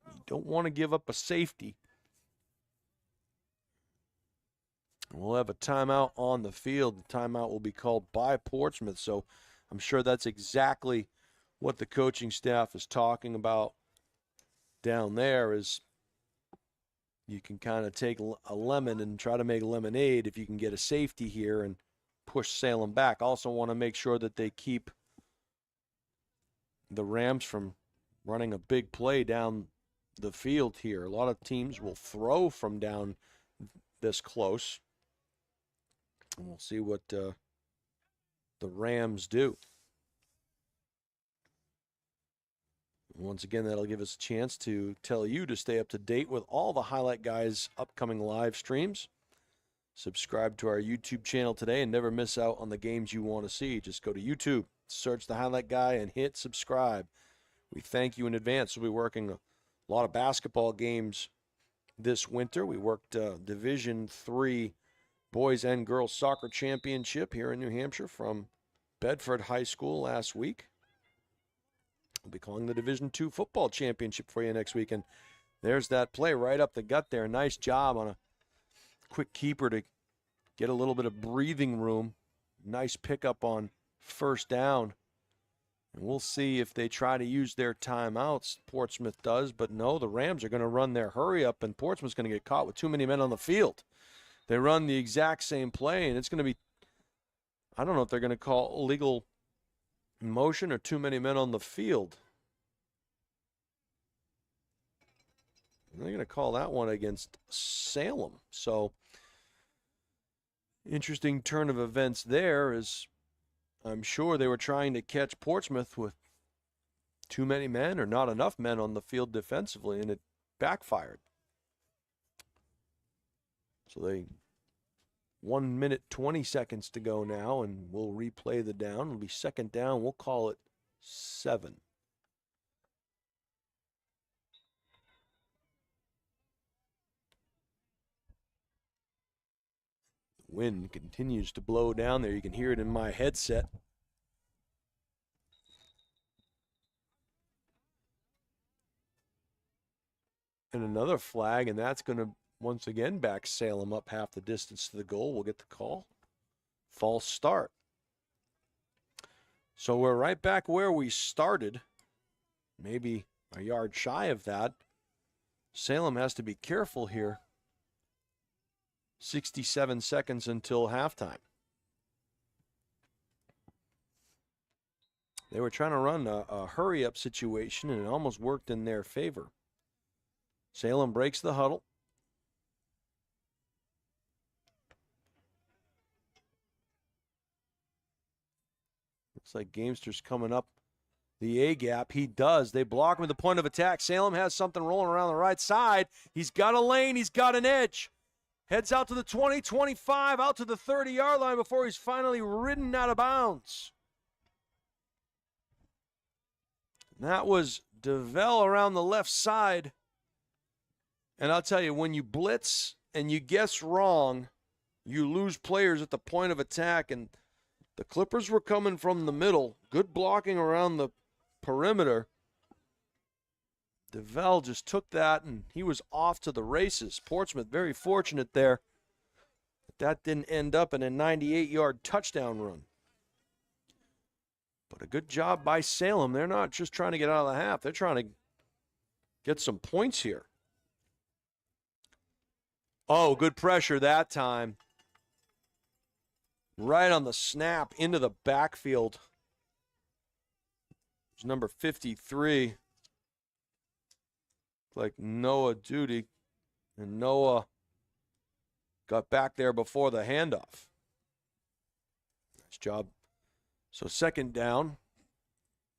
You don't want to give up a safety. We'll have a timeout on the field. The timeout will be called by Portsmouth, so I'm sure that's exactly what the coaching staff is talking about down there. Is you can kind of take a lemon and try to make lemonade if you can get a safety here and push Salem back. Also want to make sure that they keep the Rams from running a big play down the field here. A lot of teams will throw from down this close. And we'll see what the Rams do. Once again, that'll give us a chance to tell you to stay up to date with all the Highlight Guys' upcoming live streams. Subscribe to our YouTube channel today and never miss out on the games you want to see. Just go to YouTube, search the Highlight Guy, and hit subscribe. We thank you in advance. We'll be working a lot of basketball games this winter. We worked Division III Boys and Girls Soccer Championship here in New Hampshire from Bedford High School last week. We'll be calling the Division II Football Championship for you next week. And there's that play right up the gut there. Nice job on a quick keeper to get a little bit of breathing room. Nice pickup on first down. And we'll see if they try to use their timeouts. Portsmouth does, but no, the Rams are going to run their hurry up, and Portsmouth's going to get caught with too many men on the field. They run the exact same play, and it's going to be, I don't know if they're going to call illegal in motion or too many men on the field? They're going to call that one against Salem. So, interesting turn of events there, is I'm sure they were trying to catch Portsmouth with too many men or not enough men on the field defensively, and it backfired. So they 1 minute, 20 seconds to go now, and we'll replay the down. It'll be second down. We'll call it 7. Wind continues to blow down there. You can hear it in my headset. And another flag, and that's going to once again back Salem up half the distance to the goal. We'll get the call. False start. So we're right back where we started. Maybe a yard shy of that. Salem has to be careful here. 67 seconds until halftime. They were trying to run a hurry-up situation, and it almost worked in their favor. Salem breaks the huddle. Looks like Gamester's coming up the A-gap. He does. They block him at the point of attack. Salem has something rolling around the right side. He's got a lane. He's got an edge. Heads out to the 20, 25, out to the 30-yard line before he's finally ridden out of bounds. And that was DeVell around the left side. And I'll tell you, when you blitz and you guess wrong, you lose players at the point of attack. And the Clippers were coming from the middle. Good blocking around the perimeter. DeVell just took that, and he was off to the races. Portsmouth very fortunate there. But that didn't end up in a 98-yard touchdown run. But a good job by Salem. They're not just trying to get out of the half. They're trying to get some points here. Oh, good pressure that time. Right on the snap into the backfield. It's number 53. Like Noah Duty, and Noah got back there before the handoff. Nice job. So second down,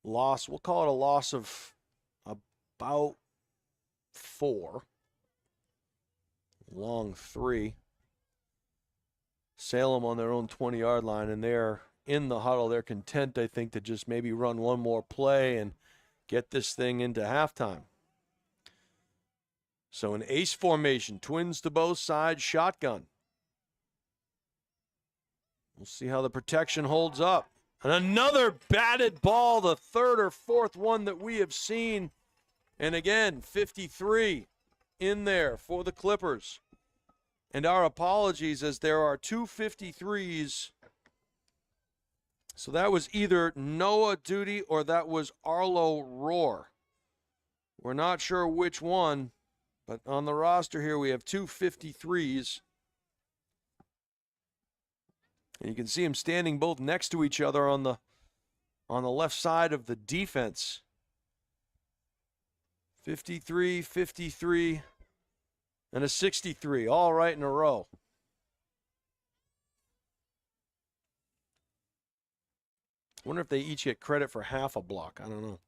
loss. We'll call it a loss of about 4. Long 3. Salem on their own 20-yard line, and they're in the huddle. They're content, I think, to just maybe run one more play and get this thing into halftime. So an ace formation, twins to both sides, shotgun. We'll see how the protection holds up. And another batted ball, the third or fourth one that we have seen. And again, 53 in there for the Clippers. And our apologies, as there are 2 53s. So that was either Noah Duty or that was Arlo Roar. We're not sure which one. But on the roster here, we have 2 53s. And you can see them standing both next to each other on the left side of the defense. 53, 53, and a 63, all right in a row. I wonder if they each get credit for half a block. I don't know.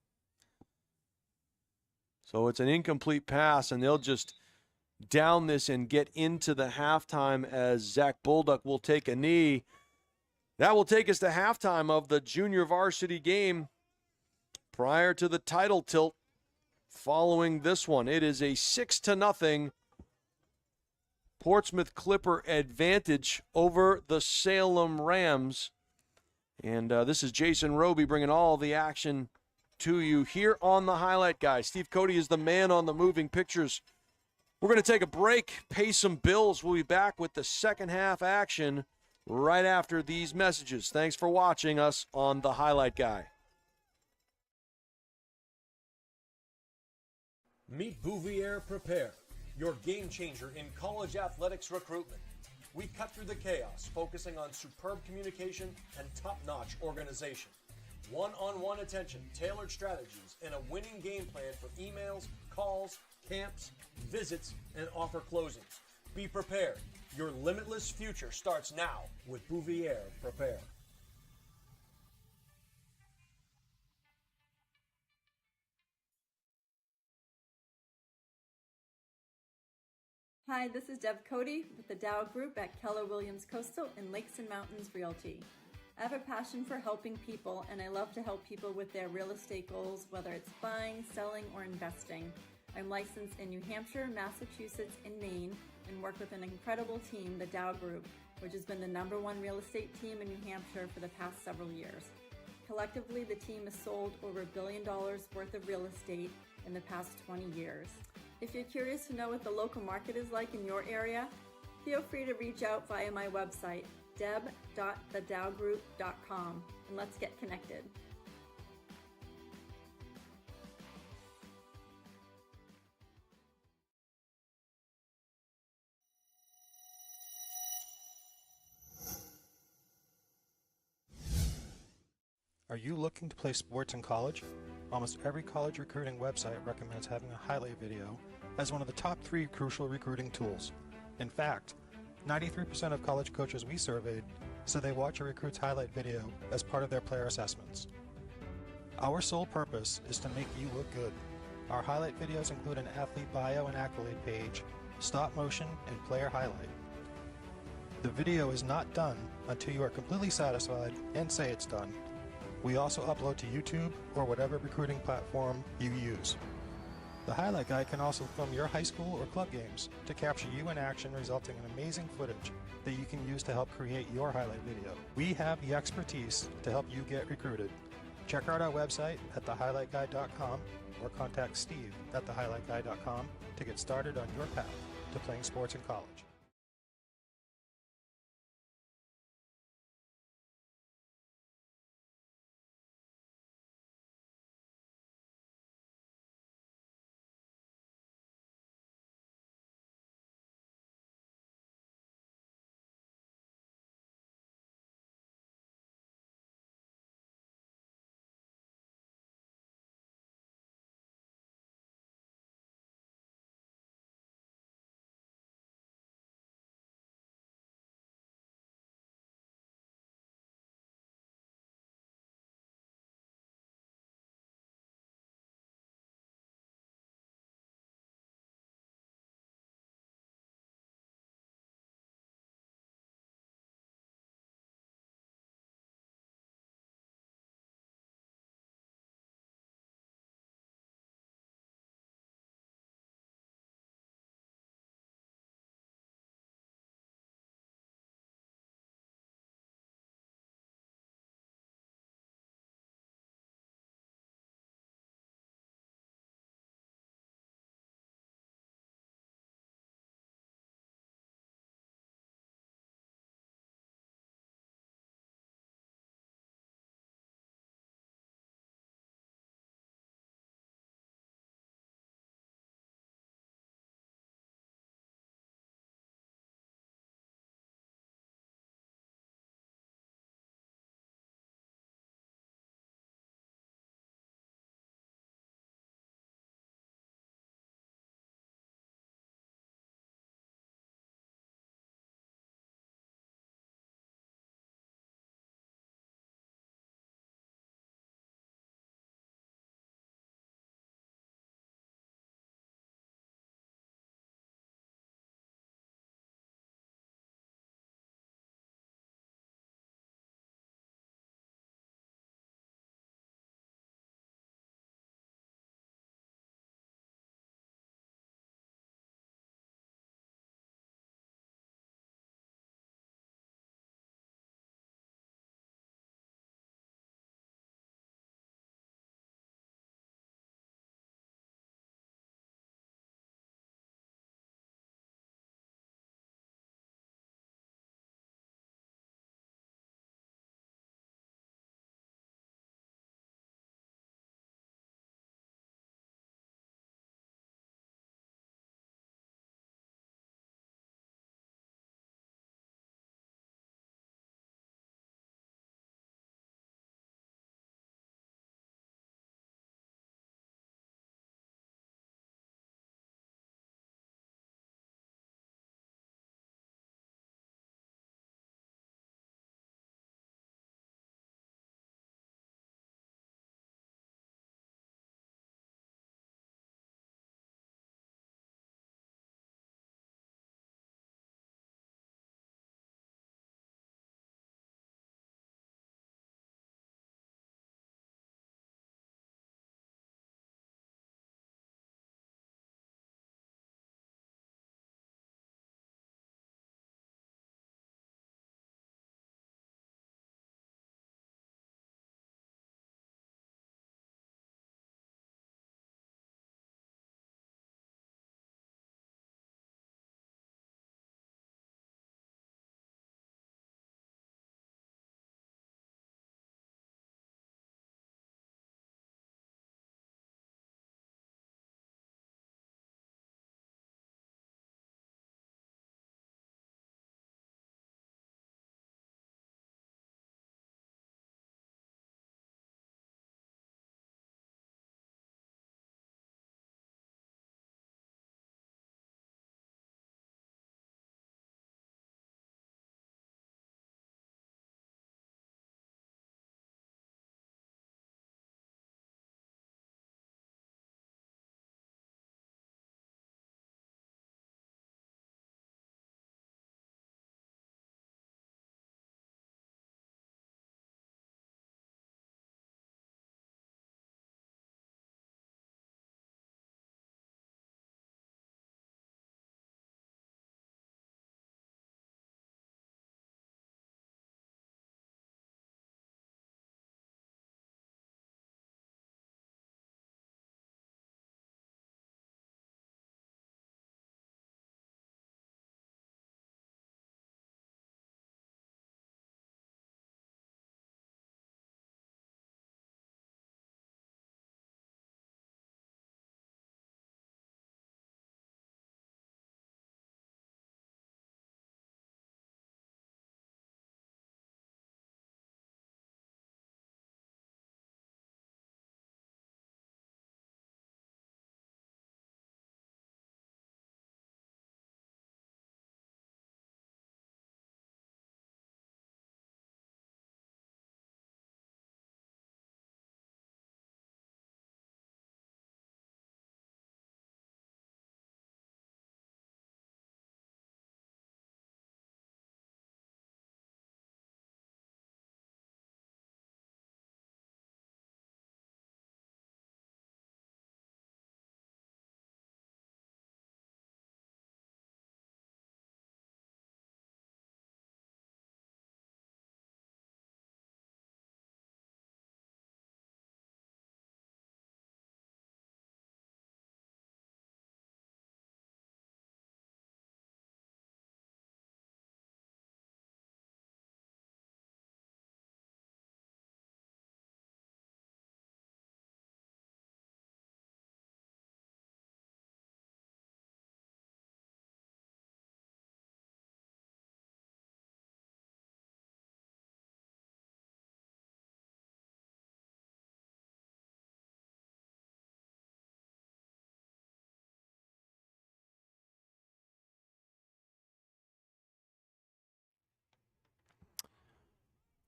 So it's an incomplete pass, and they'll just down this and get into the halftime as Zach Bolduc will take a knee. That will take us to halftime of the junior varsity game prior to the title tilt following this one. It is a 6-0 Portsmouth Clipper advantage over the Salem Rams. And this is Jason Roby bringing all the action to you here on the Highlight Guy. Steve Cody is the man on the moving pictures. We're going to take a break, pay some bills. We'll be back with the second half action right after these messages. Thanks for watching us on the Highlight Guy. Meet Bouvier Prepare, your game changer in college athletics recruitment. We cut through the chaos, focusing on superb communication and top-notch organization. One-on-one attention, tailored strategies, and a winning game plan for emails, calls, camps, visits, and offer closings. Be prepared. Your limitless future starts now with Bouvier Prepare. Hi, this is Deb Cody with the Dow Group at Keller Williams Coastal and Lakes and Mountains Realty. I have a passion for helping people, and I love to help people with their real estate goals, whether it's buying, selling, or investing. I'm licensed in New Hampshire, Massachusetts, and Maine, and work with an incredible team, the Dow Group, which has been the #1 real estate team in New Hampshire for the past several years. Collectively, the team has sold over $1 billion worth of real estate in the past 20 years. If you're curious to know what the local market is like in your area, feel free to reach out via my website, deb.thedowgroup.com, and let's get connected. Are you looking to play sports in college? Almost every college recruiting website recommends having a highlight video as one of the top 3 crucial recruiting tools. In fact, 93% of college coaches we surveyed said they watch a recruit's highlight video as part of their player assessments. Our sole purpose is to make you look good. Our highlight videos include an athlete bio and accolade page, stop motion, and player highlight. The video is not done until you are completely satisfied and say it's done. We also upload to YouTube or whatever recruiting platform you use. The highlight guide can also film your high school or club games to capture you in action, resulting in amazing footage that you can use to help create your highlight video. We have the expertise to help you get recruited. Check out our website at thehighlightguide.com or contact Steve at thehighlightguide.com to get started on your path to playing sports in college.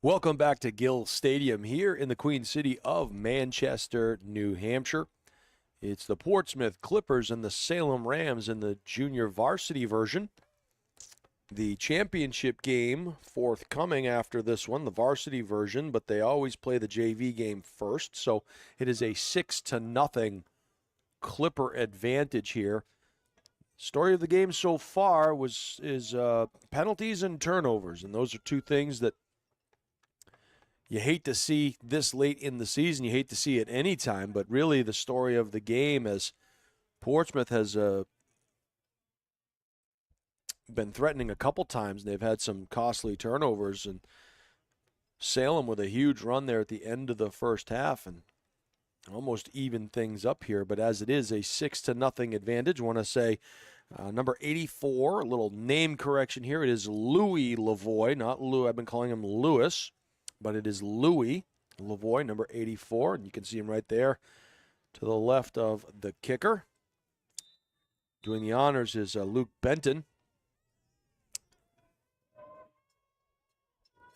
Welcome back to Gill Stadium here in the Queen City of Manchester, New Hampshire. It's the Portsmouth Clippers and the Salem Rams in the junior varsity version. The championship game forthcoming after this one, the varsity version, but they always play the JV game first, so it is a 6-0 Clipper advantage here. Story of the game so far is penalties and turnovers, and those are two things that you hate to see this late in the season. You hate to see it any time, but really the story of the game as Portsmouth has been threatening a couple times. They've had some costly turnovers, and Salem with a huge run there at the end of the first half and almost even things up here. But as it is a 6-0 advantage, I want to say number 84, a little name correction here. It is Louis Lavoie, not Lou. I've been calling him Lewis, but it is Louis Lavoie, number 84, and you can see him right there to the left of the kicker. Doing the honors is Luke Benton.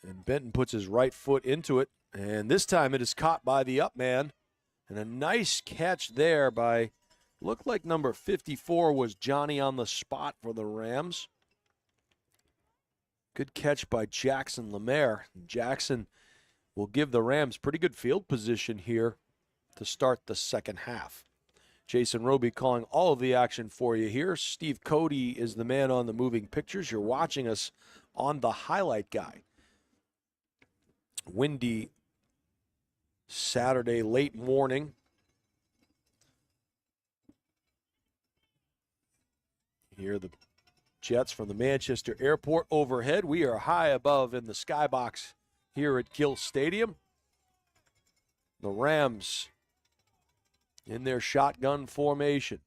And Benton puts his right foot into it, and this time it is caught by the up man. And a nice catch there by, looked like number 54 was Johnny on the spot for the Rams. Good catch by Jackson Lemaire. Jackson will give the Rams pretty good field position here to start the second half. Jason Roby calling all of the action for you here. Steve Cody is the man on the moving pictures. You're watching us on the highlight guy. Windy Saturday late morning. Here the Jets from the Manchester Airport overhead. We are high above in the skybox here at Gill Stadium. The Rams in their shotgun formation.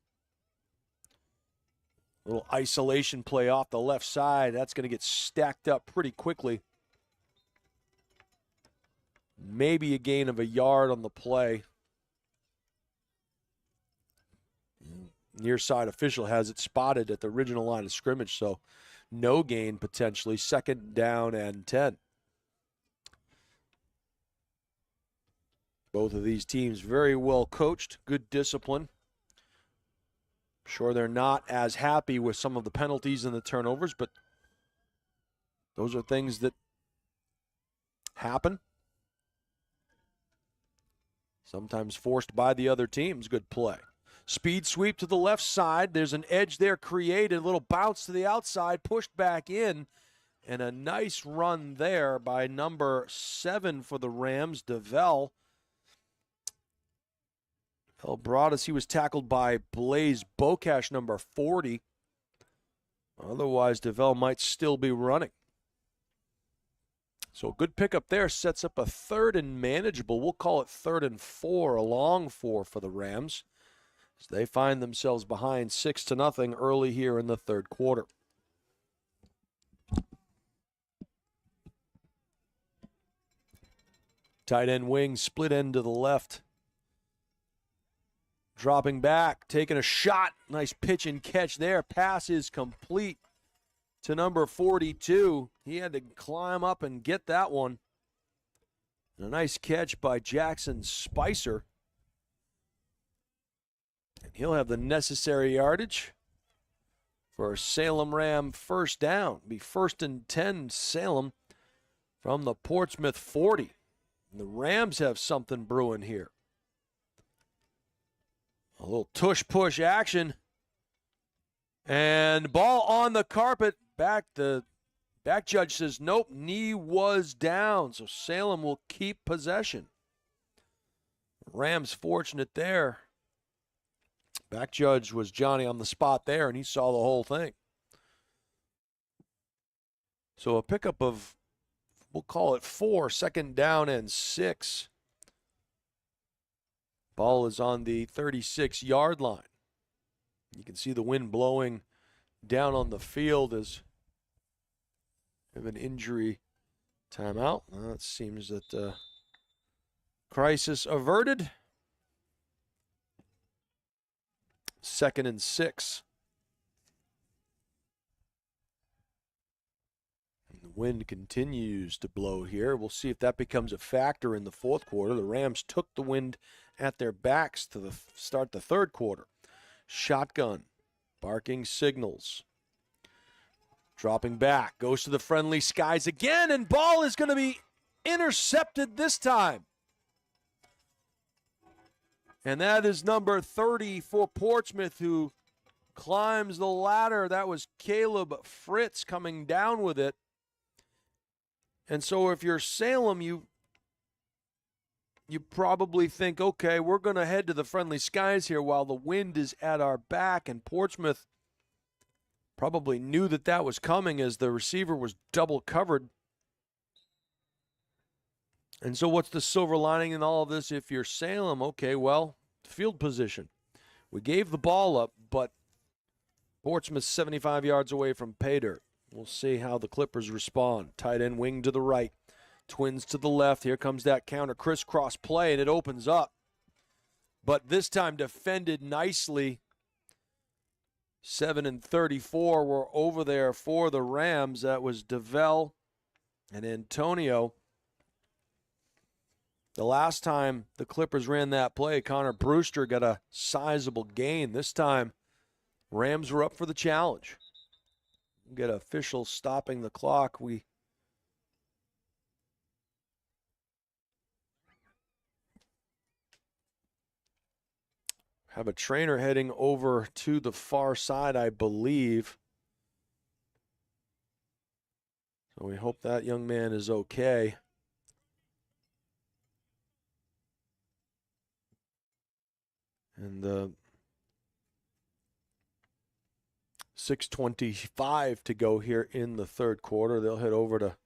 A little isolation play off the left side. That's going to get stacked up pretty quickly. Maybe a gain of a yard on the play. Near side official has it spotted at the original line of scrimmage, so no gain potentially. 2nd down and 10. Both of these teams very well coached, good discipline. I'm sure they're not as happy with some of the penalties and the turnovers, but those are things that happen. Sometimes forced by the other team's good play. Speed sweep to the left side. There's an edge there created. A little bounce to the outside, pushed back in. And a nice run there by number 7 for the Rams, DeVell. Broadus, he was tackled by Blaze Bocash, number 40. Otherwise, DeVell might still be running. So a good pickup there, sets up a 3rd and manageable. We'll call it 3rd and 4, a long 4 for the Rams, as they find themselves behind 6-0 early here in the third quarter. Tight end wing, split end to the left. Dropping back, taking a shot. Nice pitch and catch there. Pass is complete to number 42. He had to climb up and get that one. And a nice catch by Jackson Spicer. And he'll have the necessary yardage for a Salem Ram first down. Be 1st and 10 Salem from the Portsmouth 40. And the Rams have something brewing here. A little tush-push action. And ball on the carpet. The back judge says, nope, knee was down. So Salem will keep possession. Rams fortunate there. Back judge was Johnny on the spot there, and he saw the whole thing. So a pickup of, we'll call it 4, 2nd down and 6. Ball is on the 36-yard line. You can see the wind blowing down on the field as we have an injury timeout. It seems that crisis averted. 2nd and 6. And the Wind continues to blow here. We'll see if that becomes a factor in the fourth quarter. The Rams took the wind at their backs to start the third quarter. Shotgun, barking signals. Dropping back, goes to the friendly skies again, and ball is going to be intercepted this time. And that is number 30 for Portsmouth, who climbs the ladder. That was Caleb Fritz coming down with it. And so if you're Salem, you probably think, okay, we're going to head to the friendly skies here while the wind is at our back. And Portsmouth probably knew that that was coming as the receiver was double covered. And so what's the silver lining in all of this? If you're Salem, okay, well, field position. We gave the ball up, but Portsmouth's 75 yards away from pay dirt. We'll see how the Clippers respond. Tight end wing to the right. Twins to the left. Here comes that counter crisscross play, and it opens up. But this time defended nicely. 7 and 34 were over there for the Rams. That was DeVell and Antonio. The last time the Clippers ran that play, Connor Brewster got a sizable gain. This time, Rams were up for the challenge. We'll get officials stopping the clock. We have a trainer heading over to the far side, I believe. So we hope that young man is okay. And 6:25 to go here in the third quarter. They'll head over to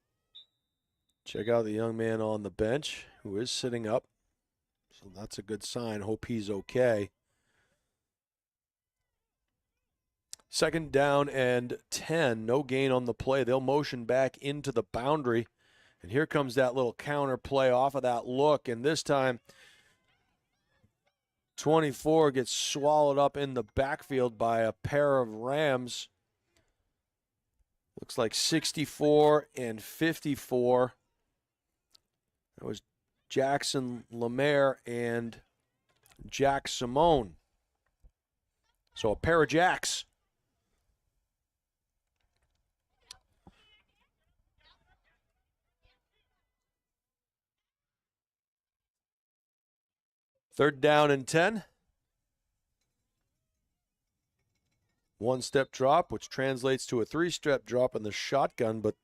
check out the young man on the bench who is sitting up. So that's a good sign. Hope he's okay. 2nd down and 10. No gain on the play. They'll motion back into the boundary. And here comes that little counter play off of that look. And this time, 24 gets swallowed up in the backfield by a pair of Rams. Looks like 64 and 54. That was Jackson Lemaire and Jack Simone. So a pair of Jacks. Third down and 10. One-step drop, which translates to a three-step drop in the shotgun, but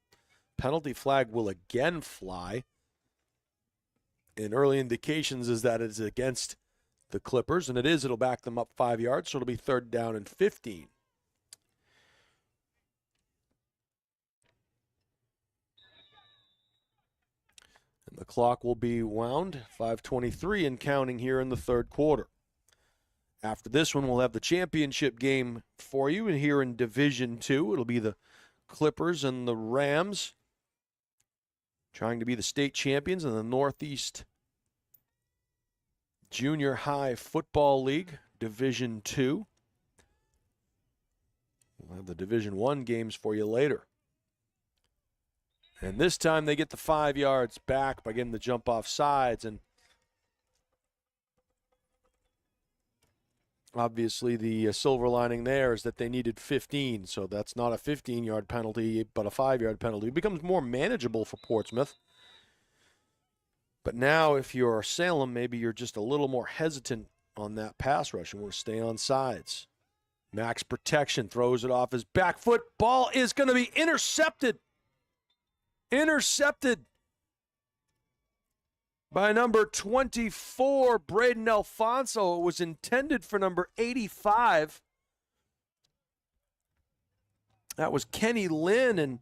penalty flag will again fly. And early indications is that it's against the Clippers, and it is. It'll back them up 5 yards, so it'll be 3rd down and 15. And the clock will be wound, 5:23 and counting here in the third quarter. After this one, we'll have the championship game for you here in Division II. It'll be the Clippers and the Rams trying to be the state champions in the Northeast Junior High Football League, Division II. We'll have the Division I games for you later. And this time they get the 5 yards back by getting the jump off sides. And obviously the silver lining there is that they needed 15. So that's not a 15-yard penalty, but a 5-yard penalty. It becomes more manageable for Portsmouth. But now if you're Salem, maybe you're just a little more hesitant on that pass rush and want to stay on sides. Max protection, throws it off his back foot. Ball is going to be intercepted. Intercepted by number 24, Braden Alfonso. It was intended for number 85. That was Kenny Lynn, and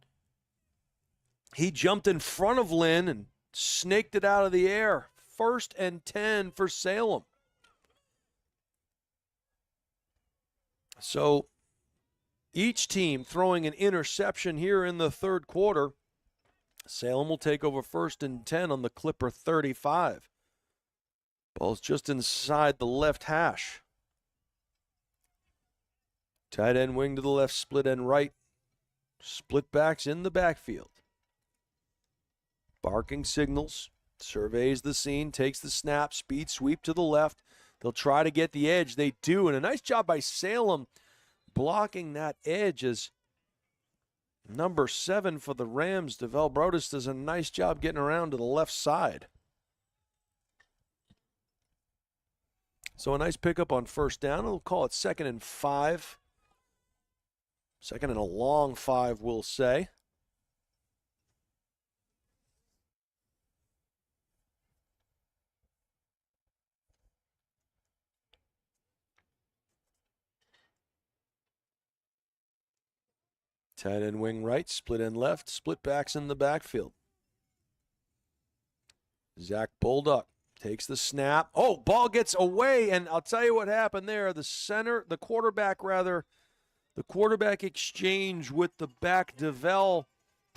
he jumped in front of Lynn and snaked it out of the air. 1st and 10 for Salem. So each team throwing an interception here in the third quarter. Salem will take over 1st and 10 on the Clipper 35. Ball's just inside the left hash. Tight end wing to the left, split end right. Split backs in the backfield. Barking signals, surveys the scene, takes the snap, speed sweep to the left. They'll try to get the edge. They do, and a nice job by Salem blocking that edge as number 7 for the Rams, Devel Brodus, does a nice job getting around to the left side. So a nice pickup on first down. We'll call it 2nd and 5. 2nd and a long 5, we'll say. Tight end wing right, split end left, split backs in the backfield. Zach Bolduc takes the snap. Oh, ball gets away, and I'll tell you what happened there. The quarterback exchange with the back, Devel.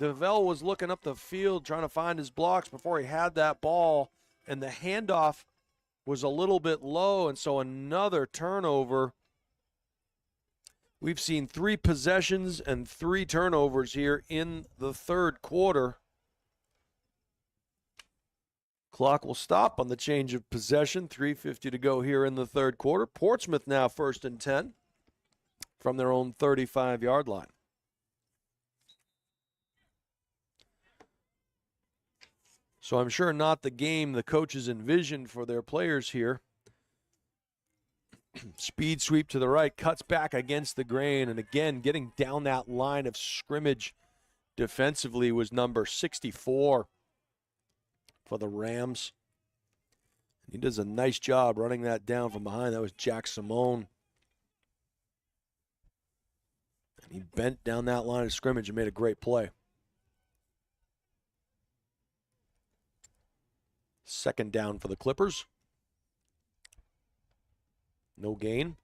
Devel was looking up the field trying to find his blocks before he had that ball, and the handoff was a little bit low, and so another turnover. We've seen 3 possessions and 3 turnovers here in the third quarter. Clock will stop on the change of possession. 3:50 to go here in the third quarter. Portsmouth now 1st and 10 from their own 35-yard line. So I'm sure not the game the coaches envisioned for their players here. Speed sweep to the right, cuts back against the grain, and again, getting down that line of scrimmage defensively was number 64 for the Rams. He does a nice job running that down from behind. That was Jack Simone. And he bent down that line of scrimmage and made a great play. 2nd down for the Clippers. No gain.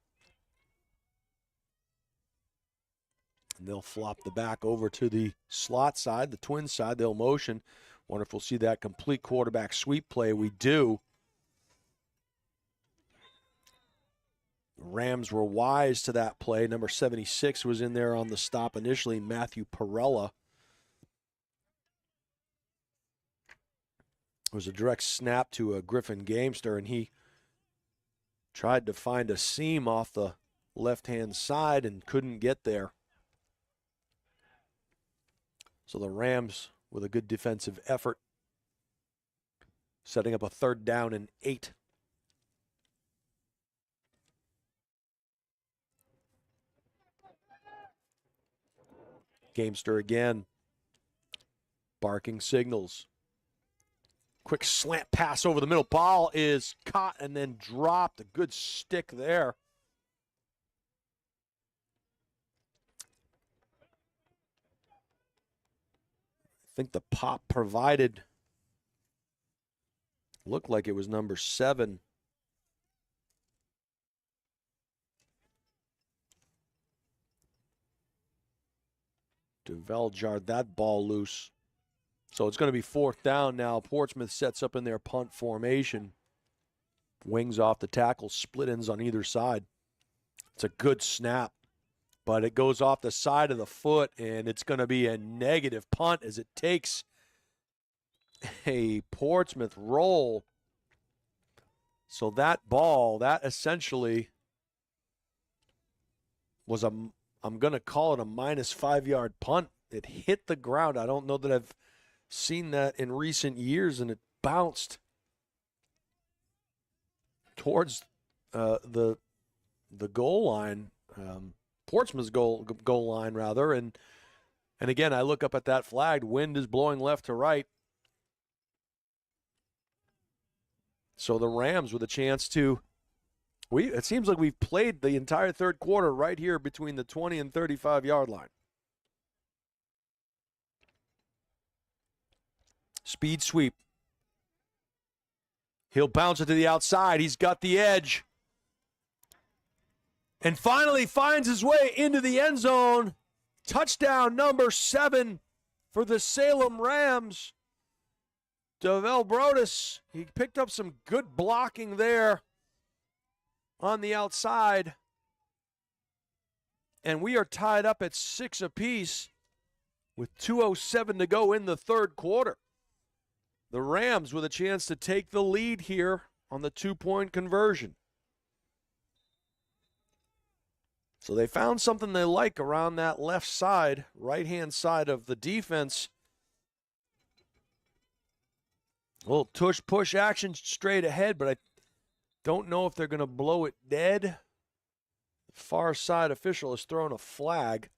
And they'll flop the back over to the slot side, the twin side. They'll motion. Wonder if we'll see that complete quarterback sweep play. We do. The Rams were wise to that play. Number 76 was in there on the stop initially, Matthew Perella. It was a direct snap to a Griffin Gamester, and he tried to find a seam off the left-hand side and couldn't get there. So the Rams, with a good defensive effort, setting up a 3rd down and 8. Gamester again. Barking signals. Quick slant pass over the middle. Ball is caught and then dropped. A good stick there. I think the pop provided looked like it was number 7. Devel jarred that ball loose. So it's going to be 4th down now. Portsmouth sets up in their punt formation. Wings off the tackle, split ends on either side. It's a good snap, but it goes off the side of the foot, and it's going to be a negative punt as it takes a Portsmouth roll. So that ball, that essentially was I'm going to call it a -5-yard punt. It hit the ground. I don't know that I've seen that in recent years, and it bounced towards the goal line, Portsmouth's goal line rather, and again I look up at that flag. Wind is blowing left to right, so the Rams with a chance to. It seems like we've played the entire third quarter right here between the 20 and 35-yard line. Speed sweep. He'll bounce it to the outside. He's got the edge. And finally finds his way into the end zone. Touchdown number 7 for the Salem Rams. Devel Brodus. He picked up some good blocking there on the outside. And we are tied up at 6 apiece with 2:07 to go in the third quarter. the Rams with a chance to take the lead here on the 2-point conversion. So they found something they like around that left side, right-hand side of the defense. A little tush-push action straight ahead, but I don't know if they're going to blow it dead. The far side official has thrown a flag.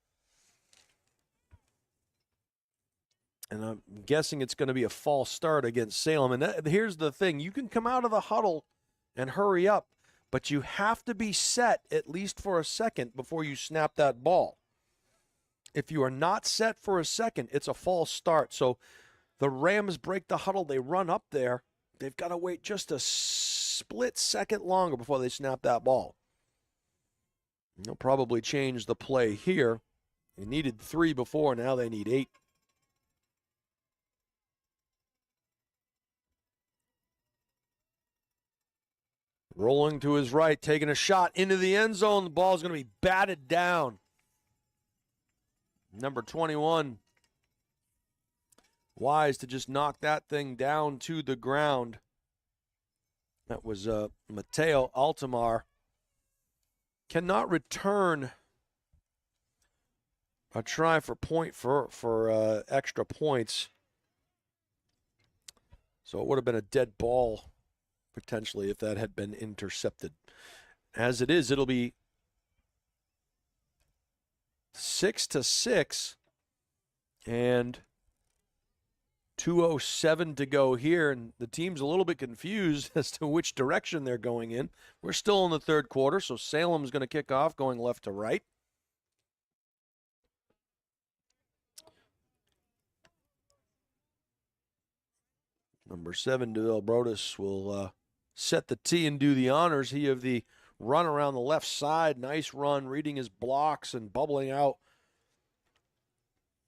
And I'm guessing it's going to be a false start against Salem. And here's the thing. You can come out of the huddle and hurry up, but you have to be set at least for a second before you snap that ball. If you are not set for a second, it's a false start. So the Rams break the huddle. They run up there. They've got to wait just a split second longer before they snap that ball. They'll probably change the play here. They needed 3 before. Now they need 8. Rolling to his right, taking a shot into the end zone. The ball is going to be batted down. Number 21. Wise to just knock that thing down to the ground. That was Mateo Altamar. Cannot return a try for extra points. So it would have been a dead ball potentially if that had been intercepted. As it is, it'll be 6-6 and 2:07 to go here, and the team's a little bit confused as to which direction they're going in. We're still in the third quarter, so Salem's going to kick off going left to right. Number 7, DeVille Brodus will set the tee and do the honors. He of the run around the left side. Nice run, reading his blocks and bubbling out.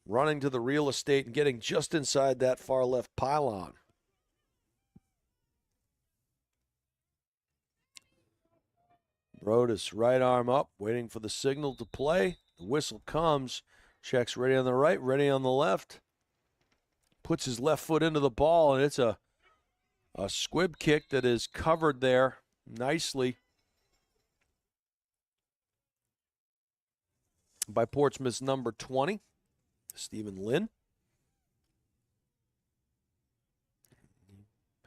Running to the real estate and getting just inside that far left pylon. Brodus, right arm up, waiting for the signal to play. The whistle comes. Checks ready on the right, ready on the left. Puts his left foot into the ball, and it's a squib kick that is covered there nicely by Portsmouth's number 20. Stephen Lynn.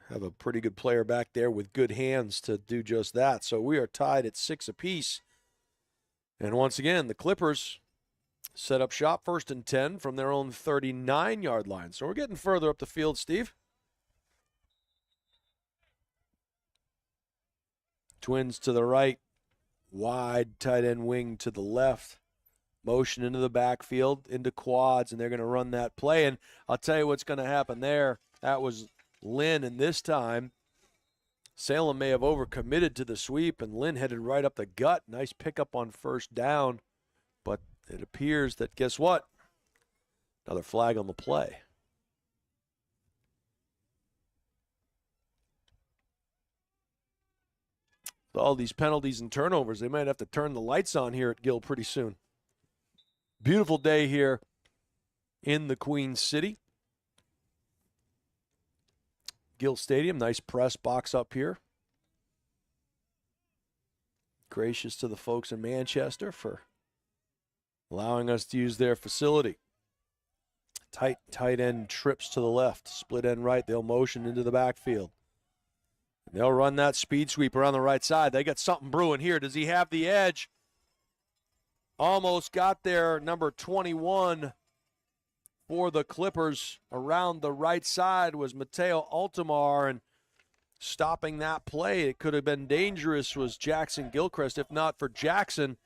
Have a pretty good player back there with good hands to do just that. So we are tied at 6 apiece. And once again, the Clippers set up shop 1st and 10 from their own 39-yard line. So we're getting further up the field, Steve. Twins to the right. Wide tight end wing to the left. Motion into the backfield, into quads, and they're going to run that play. And I'll tell you what's going to happen there. That was Lynn, and this time Salem may have overcommitted to the sweep, and Lynn headed right up the gut. Nice pickup on first down, but it appears that, guess what? Another flag on the play. With all these penalties and turnovers, they might have to turn the lights on here at Gill pretty soon. Beautiful day here in the Queen City. Gill Stadium, nice press box up here. Gracious to the folks in Manchester for allowing us to use their facility. Tight end trips to the left, split end right. They'll motion into the backfield. They'll run that speed sweep around the right side. They got something brewing here. Does he have the edge? Almost got there, number 21 for the Clippers. Around the right side was Mateo Altamar, and stopping that play, it could have been dangerous, was Jackson Gilchrist. If not for Jackson,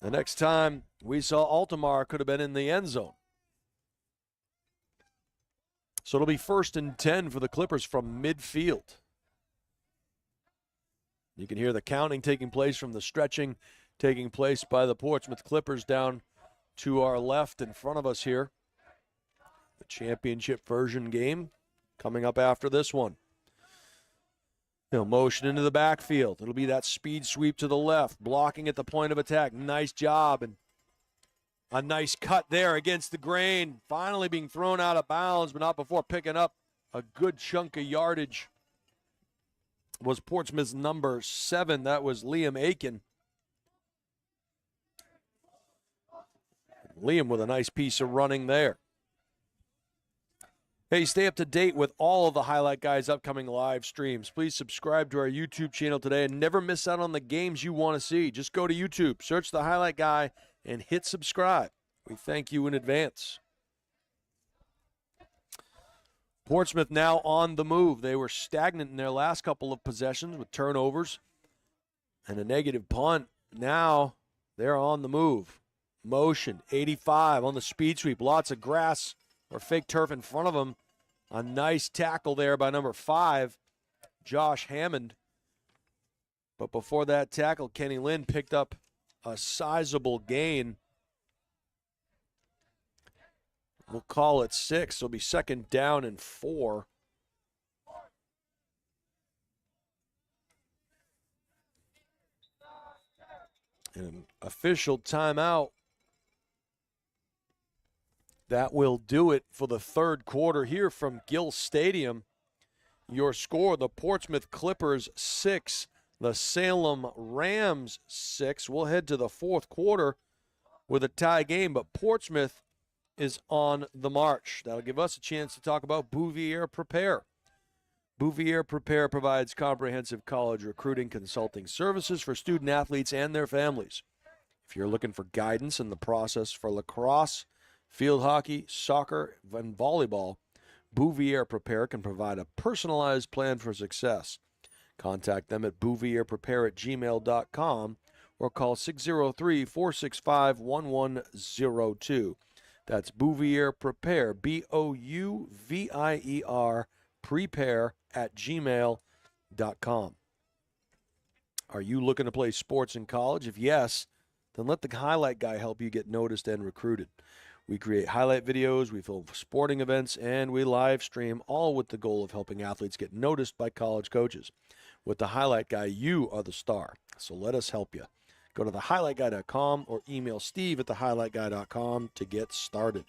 the next time we saw Altamar could have been in the end zone. So it'll be 1st and 10 for the Clippers from midfield. You can hear the counting taking place from the stretching taking place by the Portsmouth Clippers down to our left in front of us here. The championship version game coming up after this one. They'll motion into the backfield. It'll be that speed sweep to the left, blocking at the point of attack. Nice job. And A nice cut there against the grain. Finally being thrown out of bounds, but not before picking up a good chunk of yardage. Was Portsmouth's number 7. That was Liam Aiken. Liam with a nice piece of running there. Hey, stay up to date with all of the Highlight Guy's upcoming live streams. Please subscribe to our YouTube channel today and never miss out on the games you want to see. Just go to YouTube, search the Highlight Guy, and hit subscribe. We thank you in advance. Portsmouth now on the move. They were stagnant in their last couple of possessions with turnovers and a negative punt. Now they're on the move. Motion, 85 on the speed sweep. Lots of grass or fake turf in front of them. A nice tackle there by number 5, Josh Hammond. But before that tackle, Kenny Lynn picked up a sizable gain. We'll call it 6. It'll be 2nd down and 4. And an official timeout. That will do it for the third quarter here from Gill Stadium. Your score, the Portsmouth Clippers 6, the Salem Rams 6. We'll head to the fourth quarter with a tie game, but Portsmouth is on the march. That'll give us a chance to talk about Bouvier Prepare. Bouvier Prepare provides comprehensive college recruiting consulting services for student athletes and their families. If you're looking for guidance in the process for lacrosse, field hockey, soccer, and volleyball, Bouvier Prepare can provide a personalized plan for success. Contact them at bouvierprepare@gmail.com or call 603-465-1102. That's Bouvier Prepare, Bouvier, prepare@gmail.com. Are you looking to play sports in college? If yes, then let the Highlight Guy help you get noticed and recruited. We create highlight videos, we film sporting events, and we live stream, all with the goal of helping athletes get noticed by college coaches. With the Highlight Guy, you are the star, so let us help you. Go to thehighlightguy.com or email steve@thehighlightguy.com to get started.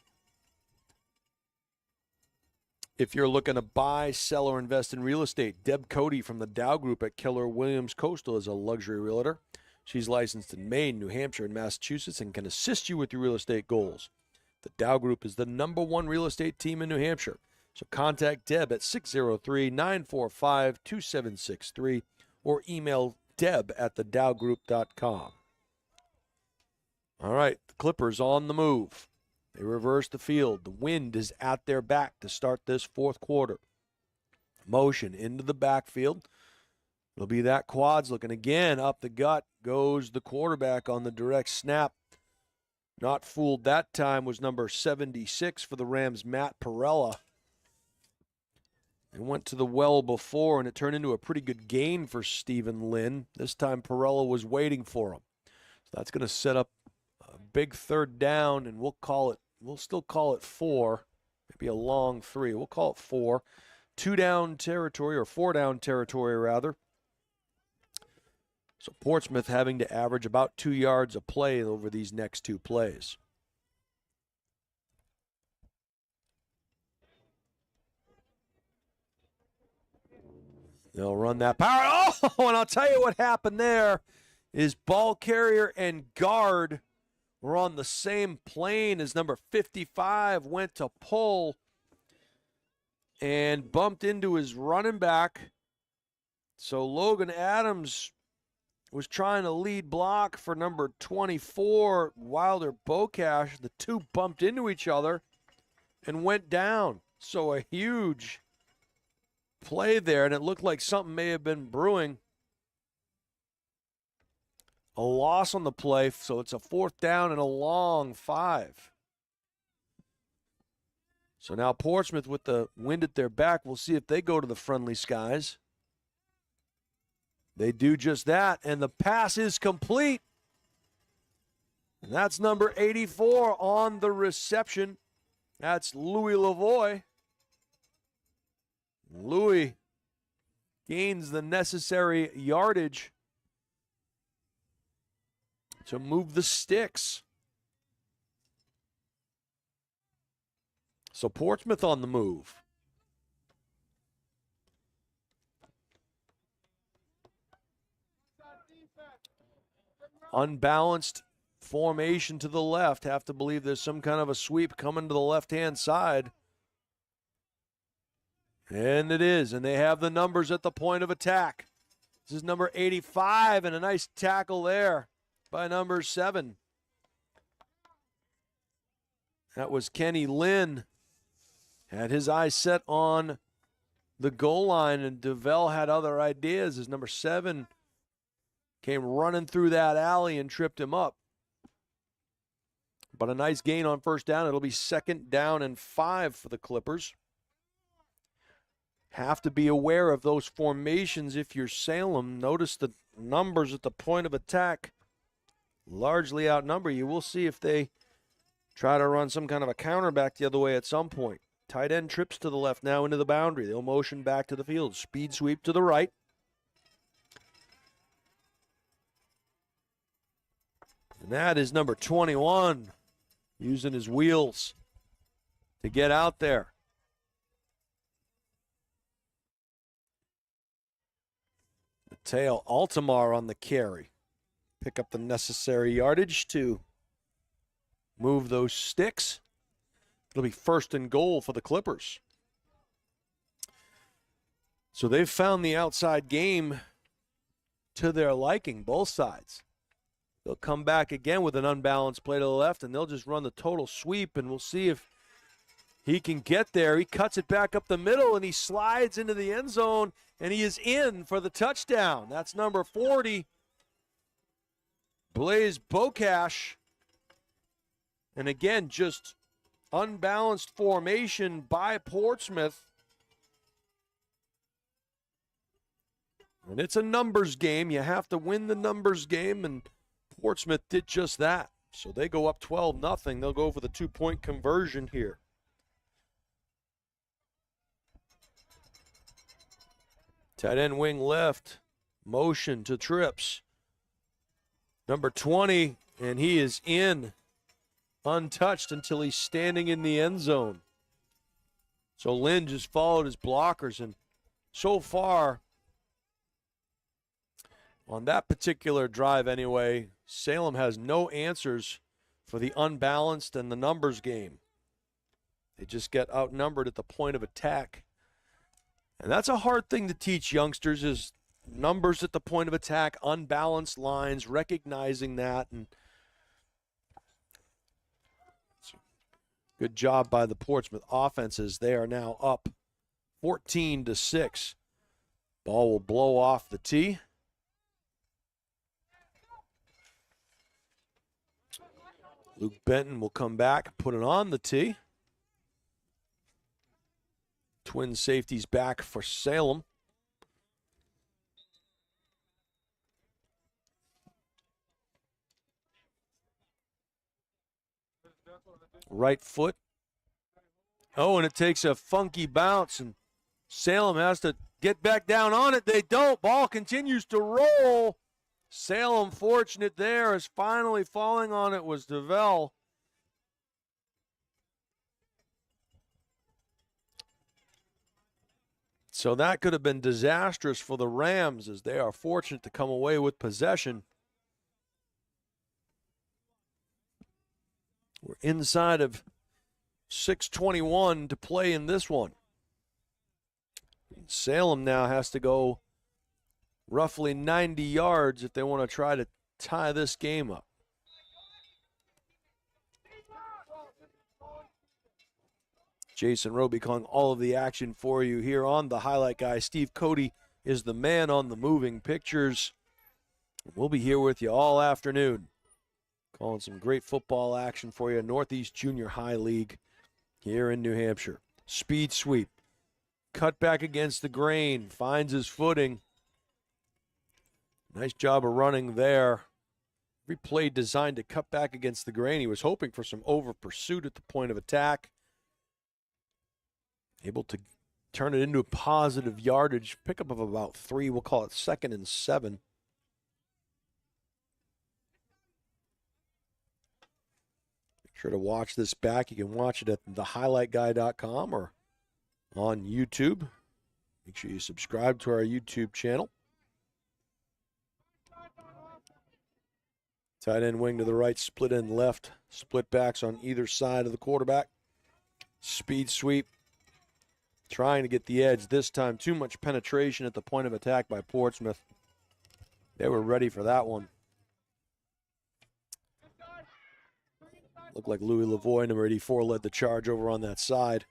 If you're looking to buy, sell, or invest in real estate, Deb Cody from the Dow Group at Keller Williams Coastal is a luxury realtor. She's licensed in Maine, New Hampshire, and Massachusetts and can assist you with your real estate goals. The Dow Group is the #1 real estate team in New Hampshire. So contact Deb at 603-945-2763 or email deb@thedowgroup.com. All right, the Clippers on the move. They reverse the field. The wind is at their back to start this fourth quarter. Motion into the backfield. It'll be that quads looking again. Up the gut goes the quarterback on the direct snap. Not fooled that time was number 76 for the Rams, Matt Perella. It went to the well before, and it turned into a pretty good gain for Stephen Lynn. This time Perella was waiting for him. So that's going to set up a big 3rd down, and we'll still call it 4. Maybe a long 3. We'll call it 4. 2-down territory, or 4-down territory, rather. So Portsmouth having to average about 2 yards a play over these next 2 plays. They'll run that power. Oh, and I'll tell you what happened there is ball carrier and guard were on the same plane as number 55 went to pull and bumped into his running back. So Logan Adams was trying to lead block for number 24, Wilder Bocash. The two bumped into each other and went down. So a huge play there, and it looked like something may have been brewing. A loss on the play, so it's a 4th down and a long 5. So now Portsmouth with the wind at their back. We'll see if they go to the friendly skies. They do just that, and the pass is complete. And that's number 84 on the reception. That's Louis Lavoie. Louis gains the necessary yardage to move the sticks. So Portsmouth on the move. Unbalanced formation to the left. Have to believe there's some kind of a sweep coming to the left-hand side. And it is, and they have the numbers at the point of attack. This is number 85, and a nice tackle there by number 7. That was Kenny Lynn. Had his eyes set on the goal line, and DeVell had other ideas as number 7 came running through that alley and tripped him up. But a nice gain on first down. It'll be 2nd down and 5 for the Clippers. Have to be aware of those formations if you're Salem. Notice the numbers at the point of attack largely outnumber you. We'll see if they try to run some kind of a counter back the other way at some point. Tight end trips to the left now into the boundary. They'll motion back to the field. Speed sweep to the right. And that is number 21, using his wheels to get out there. Mateo Altamar on the carry. Pick up the necessary yardage to move those sticks. It'll be 1st and goal for the Clippers. So they've found the outside game to their liking, both sides. They'll come back again with an unbalanced play to the left, and they'll just run the total sweep, and we'll see if he can get there. He cuts it back up the middle, and he slides into the end zone, and he is in for the touchdown. That's number 40, Blaise Bocash. And again, just unbalanced formation by Portsmouth. And it's a numbers game. You have to win the numbers game, and Portsmouth did just that. So they go up 12-0. They'll go for the 2-point conversion here. Tight end wing left. Motion to trips. Number 20, and he is in untouched until he's standing in the end zone. So Lynn just followed his blockers, and so far on that particular drive anyway, Salem has no answers for the unbalanced and the numbers game. They just get outnumbered at the point of attack. And that's a hard thing to teach youngsters, is numbers at the point of attack, unbalanced lines, recognizing that. And good job by the Portsmouth offenses. They are now up 14-6. Ball will blow off the tee. Luke Benton will come back and put it on the tee. Twin safeties back for Salem. Right foot. Oh, and it takes a funky bounce, and Salem has to get back down on it. They don't. Ball continues to roll. Salem fortunate there, as finally falling on it was DeVell. So that could have been disastrous for the Rams, as they are fortunate to come away with possession. We're inside of 6:21 to play in this one. Salem now has to go roughly 90 yards if they want to try to tie this game up. Jason Roby calling all of the action for you here on the Highlight Guy. Steve Cody is the man on the moving pictures. We'll be here with you all afternoon, calling some great football action for you. Northeast Junior High League here in New Hampshire. Speed sweep. Cut back against the grain. Finds his footing. Nice job of running there. Every play designed to cut back against the grain. He was hoping for some over pursuit at the point of attack. Able to turn it into a positive yardage. Pickup of about 3. We'll call it 2nd and 7. Sure to watch this back. You can watch it at thehighlightguy.com or on YouTube. Make sure you subscribe to our YouTube channel. Tight end wing to the right, split end left, split backs on either side of the quarterback. Speed sweep. Trying to get the edge this time. Too much penetration at the point of attack by Portsmouth. They were ready for that one. Looked like Louis Lavoie, number 84, led the charge over on that side.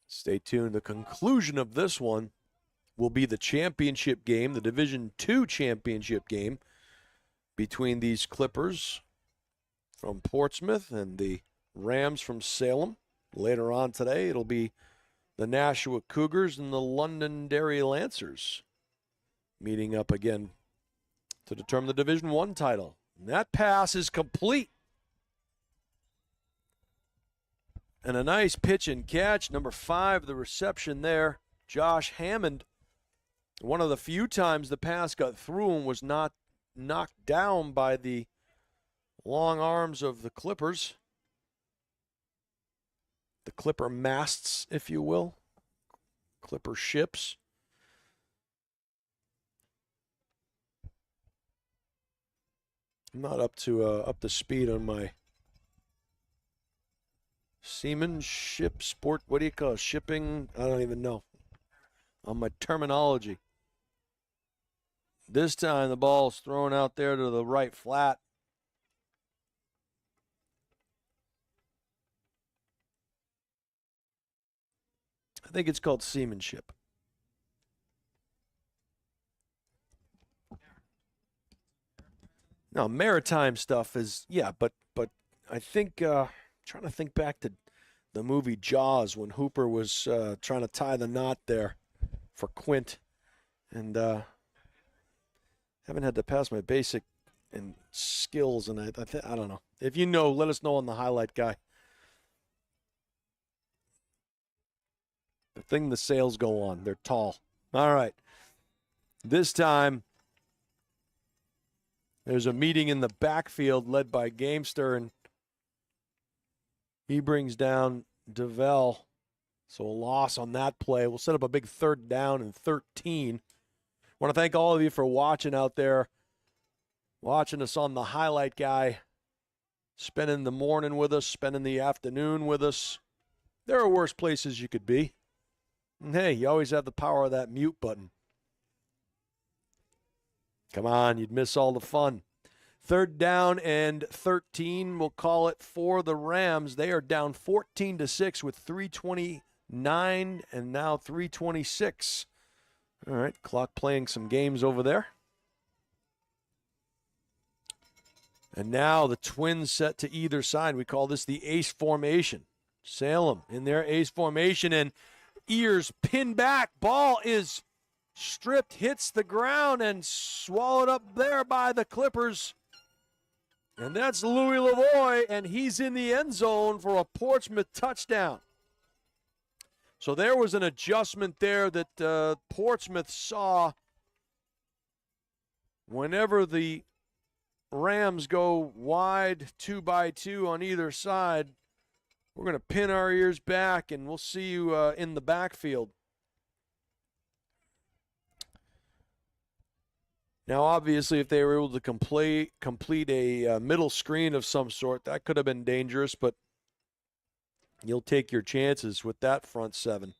Stay tuned. The conclusion of this one will be the championship game, the Division II championship game between these Clippers from Portsmouth and the Rams from Salem. Later on today, it'll be the Nashua Cougars and the Londonderry Lancers meeting up again to determine the Division I title. And that pass is complete. And a nice pitch and catch. Number 5, the reception there. Josh Hammond. One of the few times the pass got through and was not knocked down by the long arms of the Clippers. The Clipper masts, if you will. Clipper ships. I'm not up to speed on my seamanship sport. What do you call it? Shipping? I don't even know. On my terminology. This time the ball's thrown out there to the right flat. I think it's called seamanship. Now, maritime stuff is, yeah, but I think, trying to think back to the movie Jaws when Hooper was trying to tie the knot there for Quint. And haven't had to pass my basic and skills, and I don't know. If you know, let us know on the highlight guy. The thing the sails go on. They're tall. All right. This time, there's a meeting in the backfield led by Gamester, and he brings down DeVell. So a loss on that play. We'll set up a big 3rd down and 13. I want to thank all of you for watching out there, watching us on the highlight guy, spending the morning with us, spending the afternoon with us. There are worse places you could be. And hey, you always have the power of that mute button. Come on, you'd miss all the fun. 3rd down and 13, we'll call it, for the Rams. They are down 14-6 with 3:29 and now 3:26. All right, clock playing some games over there. And now the Twins set to either side. We call this the ace formation. Salem in their ace formation, and ears pinned back. Ball is stripped, hits the ground, and swallowed up there by the Clippers. And that's Louis Lavoie, and he's in the end zone for a Portsmouth touchdown. So there was an adjustment there that Portsmouth saw. Whenever the Rams go wide 2x2 on either side, we're going to pin our ears back, and we'll see you in the backfield. Now, obviously, if they were able to complete a middle screen of some sort, that could have been dangerous, but you'll take your chances with that front 7.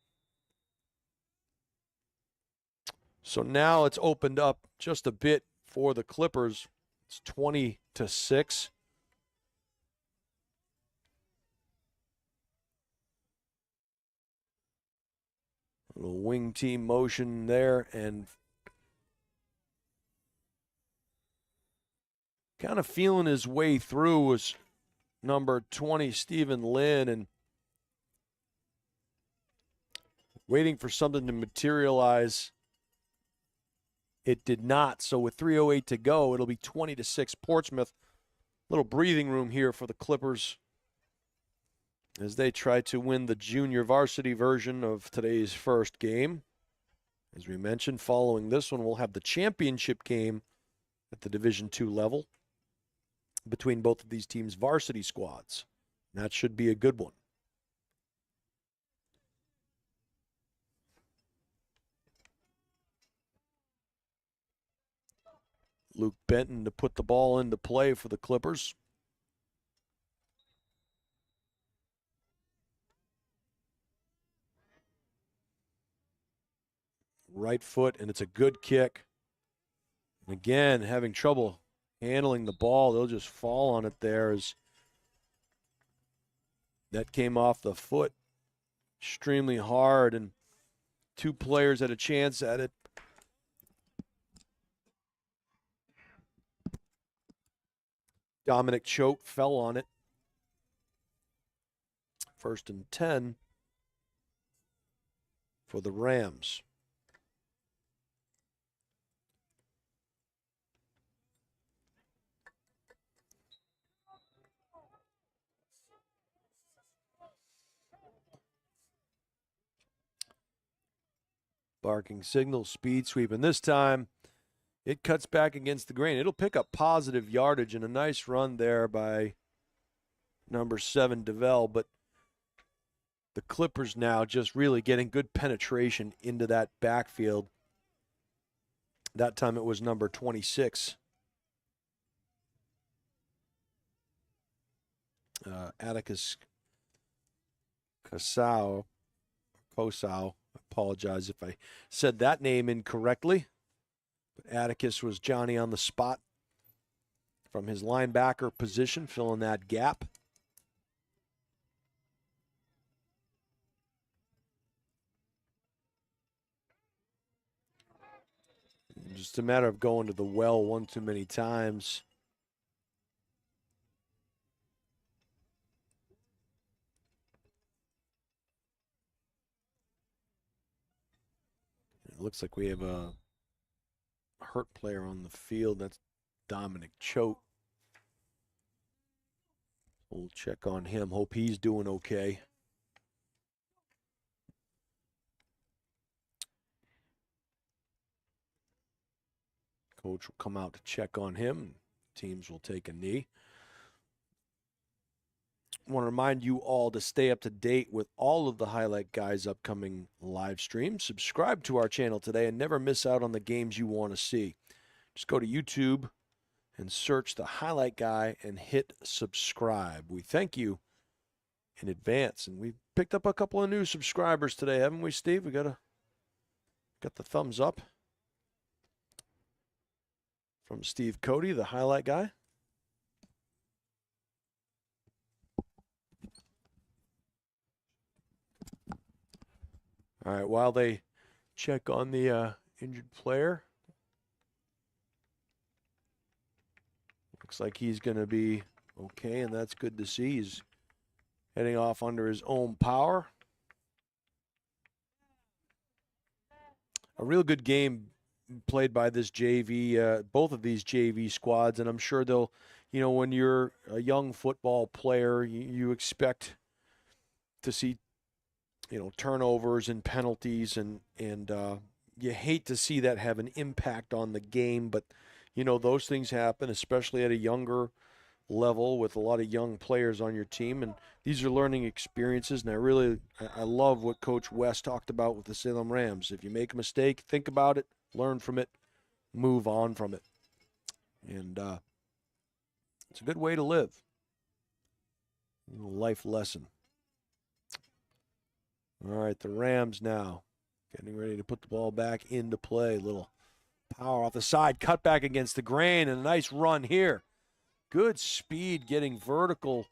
So now it's opened up just a bit for the Clippers. It's 20-6. A little wing team motion there, and kind of feeling his way through was number 20, Stephen Lynn, and waiting for something to materialize. It did not. So with 3:08 to go, it'll be 20-6 Portsmouth. Little breathing room here for the Clippers as they try to win the junior varsity version of today's first game. As we mentioned, following this one, we'll have the championship game at the Division II level between both of these teams' varsity squads. And that should be a good one. Luke Benton to put the ball into play for the Clippers. Right foot, and it's a good kick. And again, having trouble handling the ball. They'll just fall on it there as that came off the foot extremely hard, and two players had a chance at it. Dominic Choate fell on it. 1st and 10 for the Rams. Barking signal, speed sweep, and this time it cuts back against the grain. It'll pick up positive yardage and a nice run there by number 7, DeVell, but the Clippers now just really getting good penetration into that backfield. That time it was number 26. Atticus Kosau. I apologize if I said that name incorrectly. But Atticus was Johnny on the spot from his linebacker position, filling that gap. Just a matter of going to the well one too many times. It looks like we have a hurt player on the field. That's Dominic Choate. We'll check on him. Hope he's doing okay. Coach will come out to check on him. Teams will take a knee. I want to remind you all to stay up to date with all of the Highlight Guys' upcoming live streams. Subscribe to our channel today and never miss out on the games you want to see. Just go to YouTube and search the Highlight Guy and hit subscribe. We thank you in advance. And we've picked up a couple of new subscribers today, haven't we, Steve? We got the thumbs up from Steve Cody, the Highlight Guy. All right, while they check on the injured player, looks like he's going to be okay, and that's good to see. He's heading off under his own power. A real good game played by this JV, both of these JV squads, and I'm sure they'll, when you're a young football player, you expect to see turnovers and penalties, and you hate to see that have an impact on the game, but those things happen, especially at a younger level with a lot of young players on your team, and these are learning experiences. And I love what Coach West talked about with the Salem Rams. If you make a mistake, think about it, learn from it, move on from it, and it's a good way to live. Life lesson. All right, the Rams now getting ready to put the ball back into play. Little power off the side, cut back against the grain, and a nice run here. Good speed getting vertical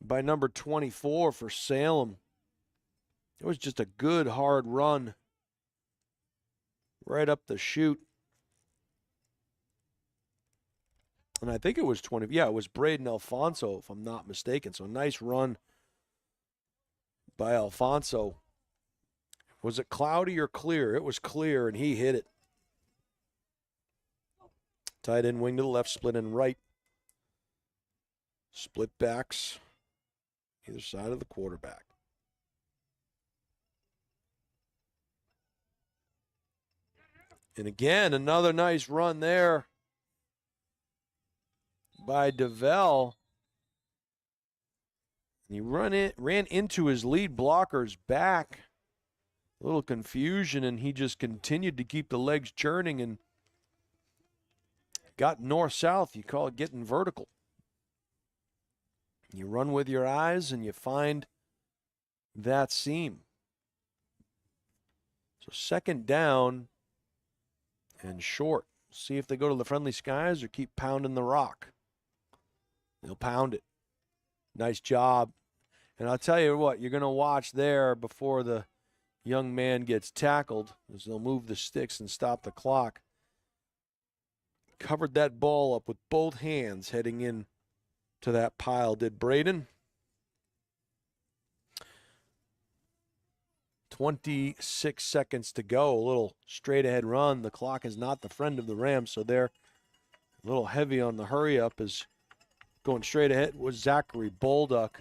by number 24 for Salem. It was just a good hard run right up the chute. And I think it was it was Braden Alfonso, if I'm not mistaken. So a nice run by Alfonso. Was it cloudy or clear? It was clear, and he hit it. Tight end wing to the left, split end right. Split backs either side of the quarterback. And again, another nice run there by DeVell. He ran into his lead blocker's back. A little confusion, and he just continued to keep the legs churning and got north-south. You call it getting vertical. You run with your eyes, and you find that seam. So second down and short. See if they go to the friendly skies or keep pounding the rock. They'll pound it. Nice job. And I'll tell you what, you're going to watch there before the young man gets tackled, as they'll move the sticks and stop the clock. Covered that ball up with both hands heading in to that pile, did Braden. 26 seconds to go. A little straight ahead run. The clock is not the friend of the Rams, so they're a little heavy on the hurry up, as going straight ahead was Zachary Bolduck.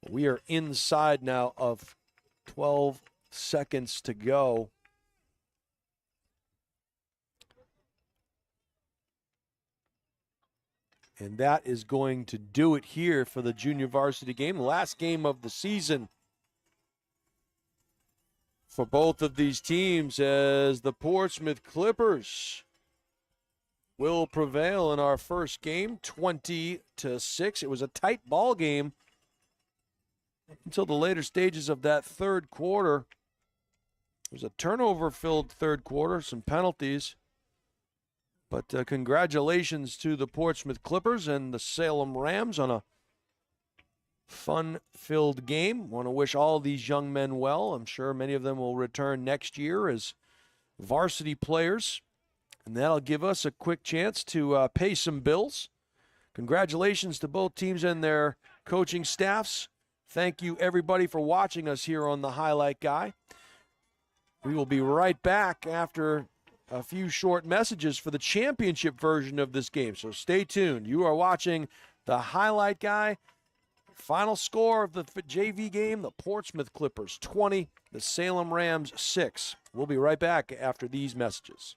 We are inside now of 12 seconds to go. And that is going to do it here for the junior varsity game. Last game of the season for both of these teams, as the Portsmouth Clippers will prevail in our first game, 20-6. It was a tight ball game until the later stages of that third quarter. It was a turnover-filled third quarter, some penalties. But congratulations to the Portsmouth Clippers and the Salem Rams on a fun-filled game. Want to wish all these young men well. I'm sure many of them will return next year as varsity players. And that'll give us a quick chance to pay some bills. Congratulations to both teams and their coaching staffs. Thank you, everybody, for watching us here on The Highlight Guy. We will be right back after a few short messages for the championship version of this game. So stay tuned. You are watching The Highlight Guy. Final score of the JV game, the Portsmouth Clippers 20, the Salem Rams 6. We'll be right back after these messages.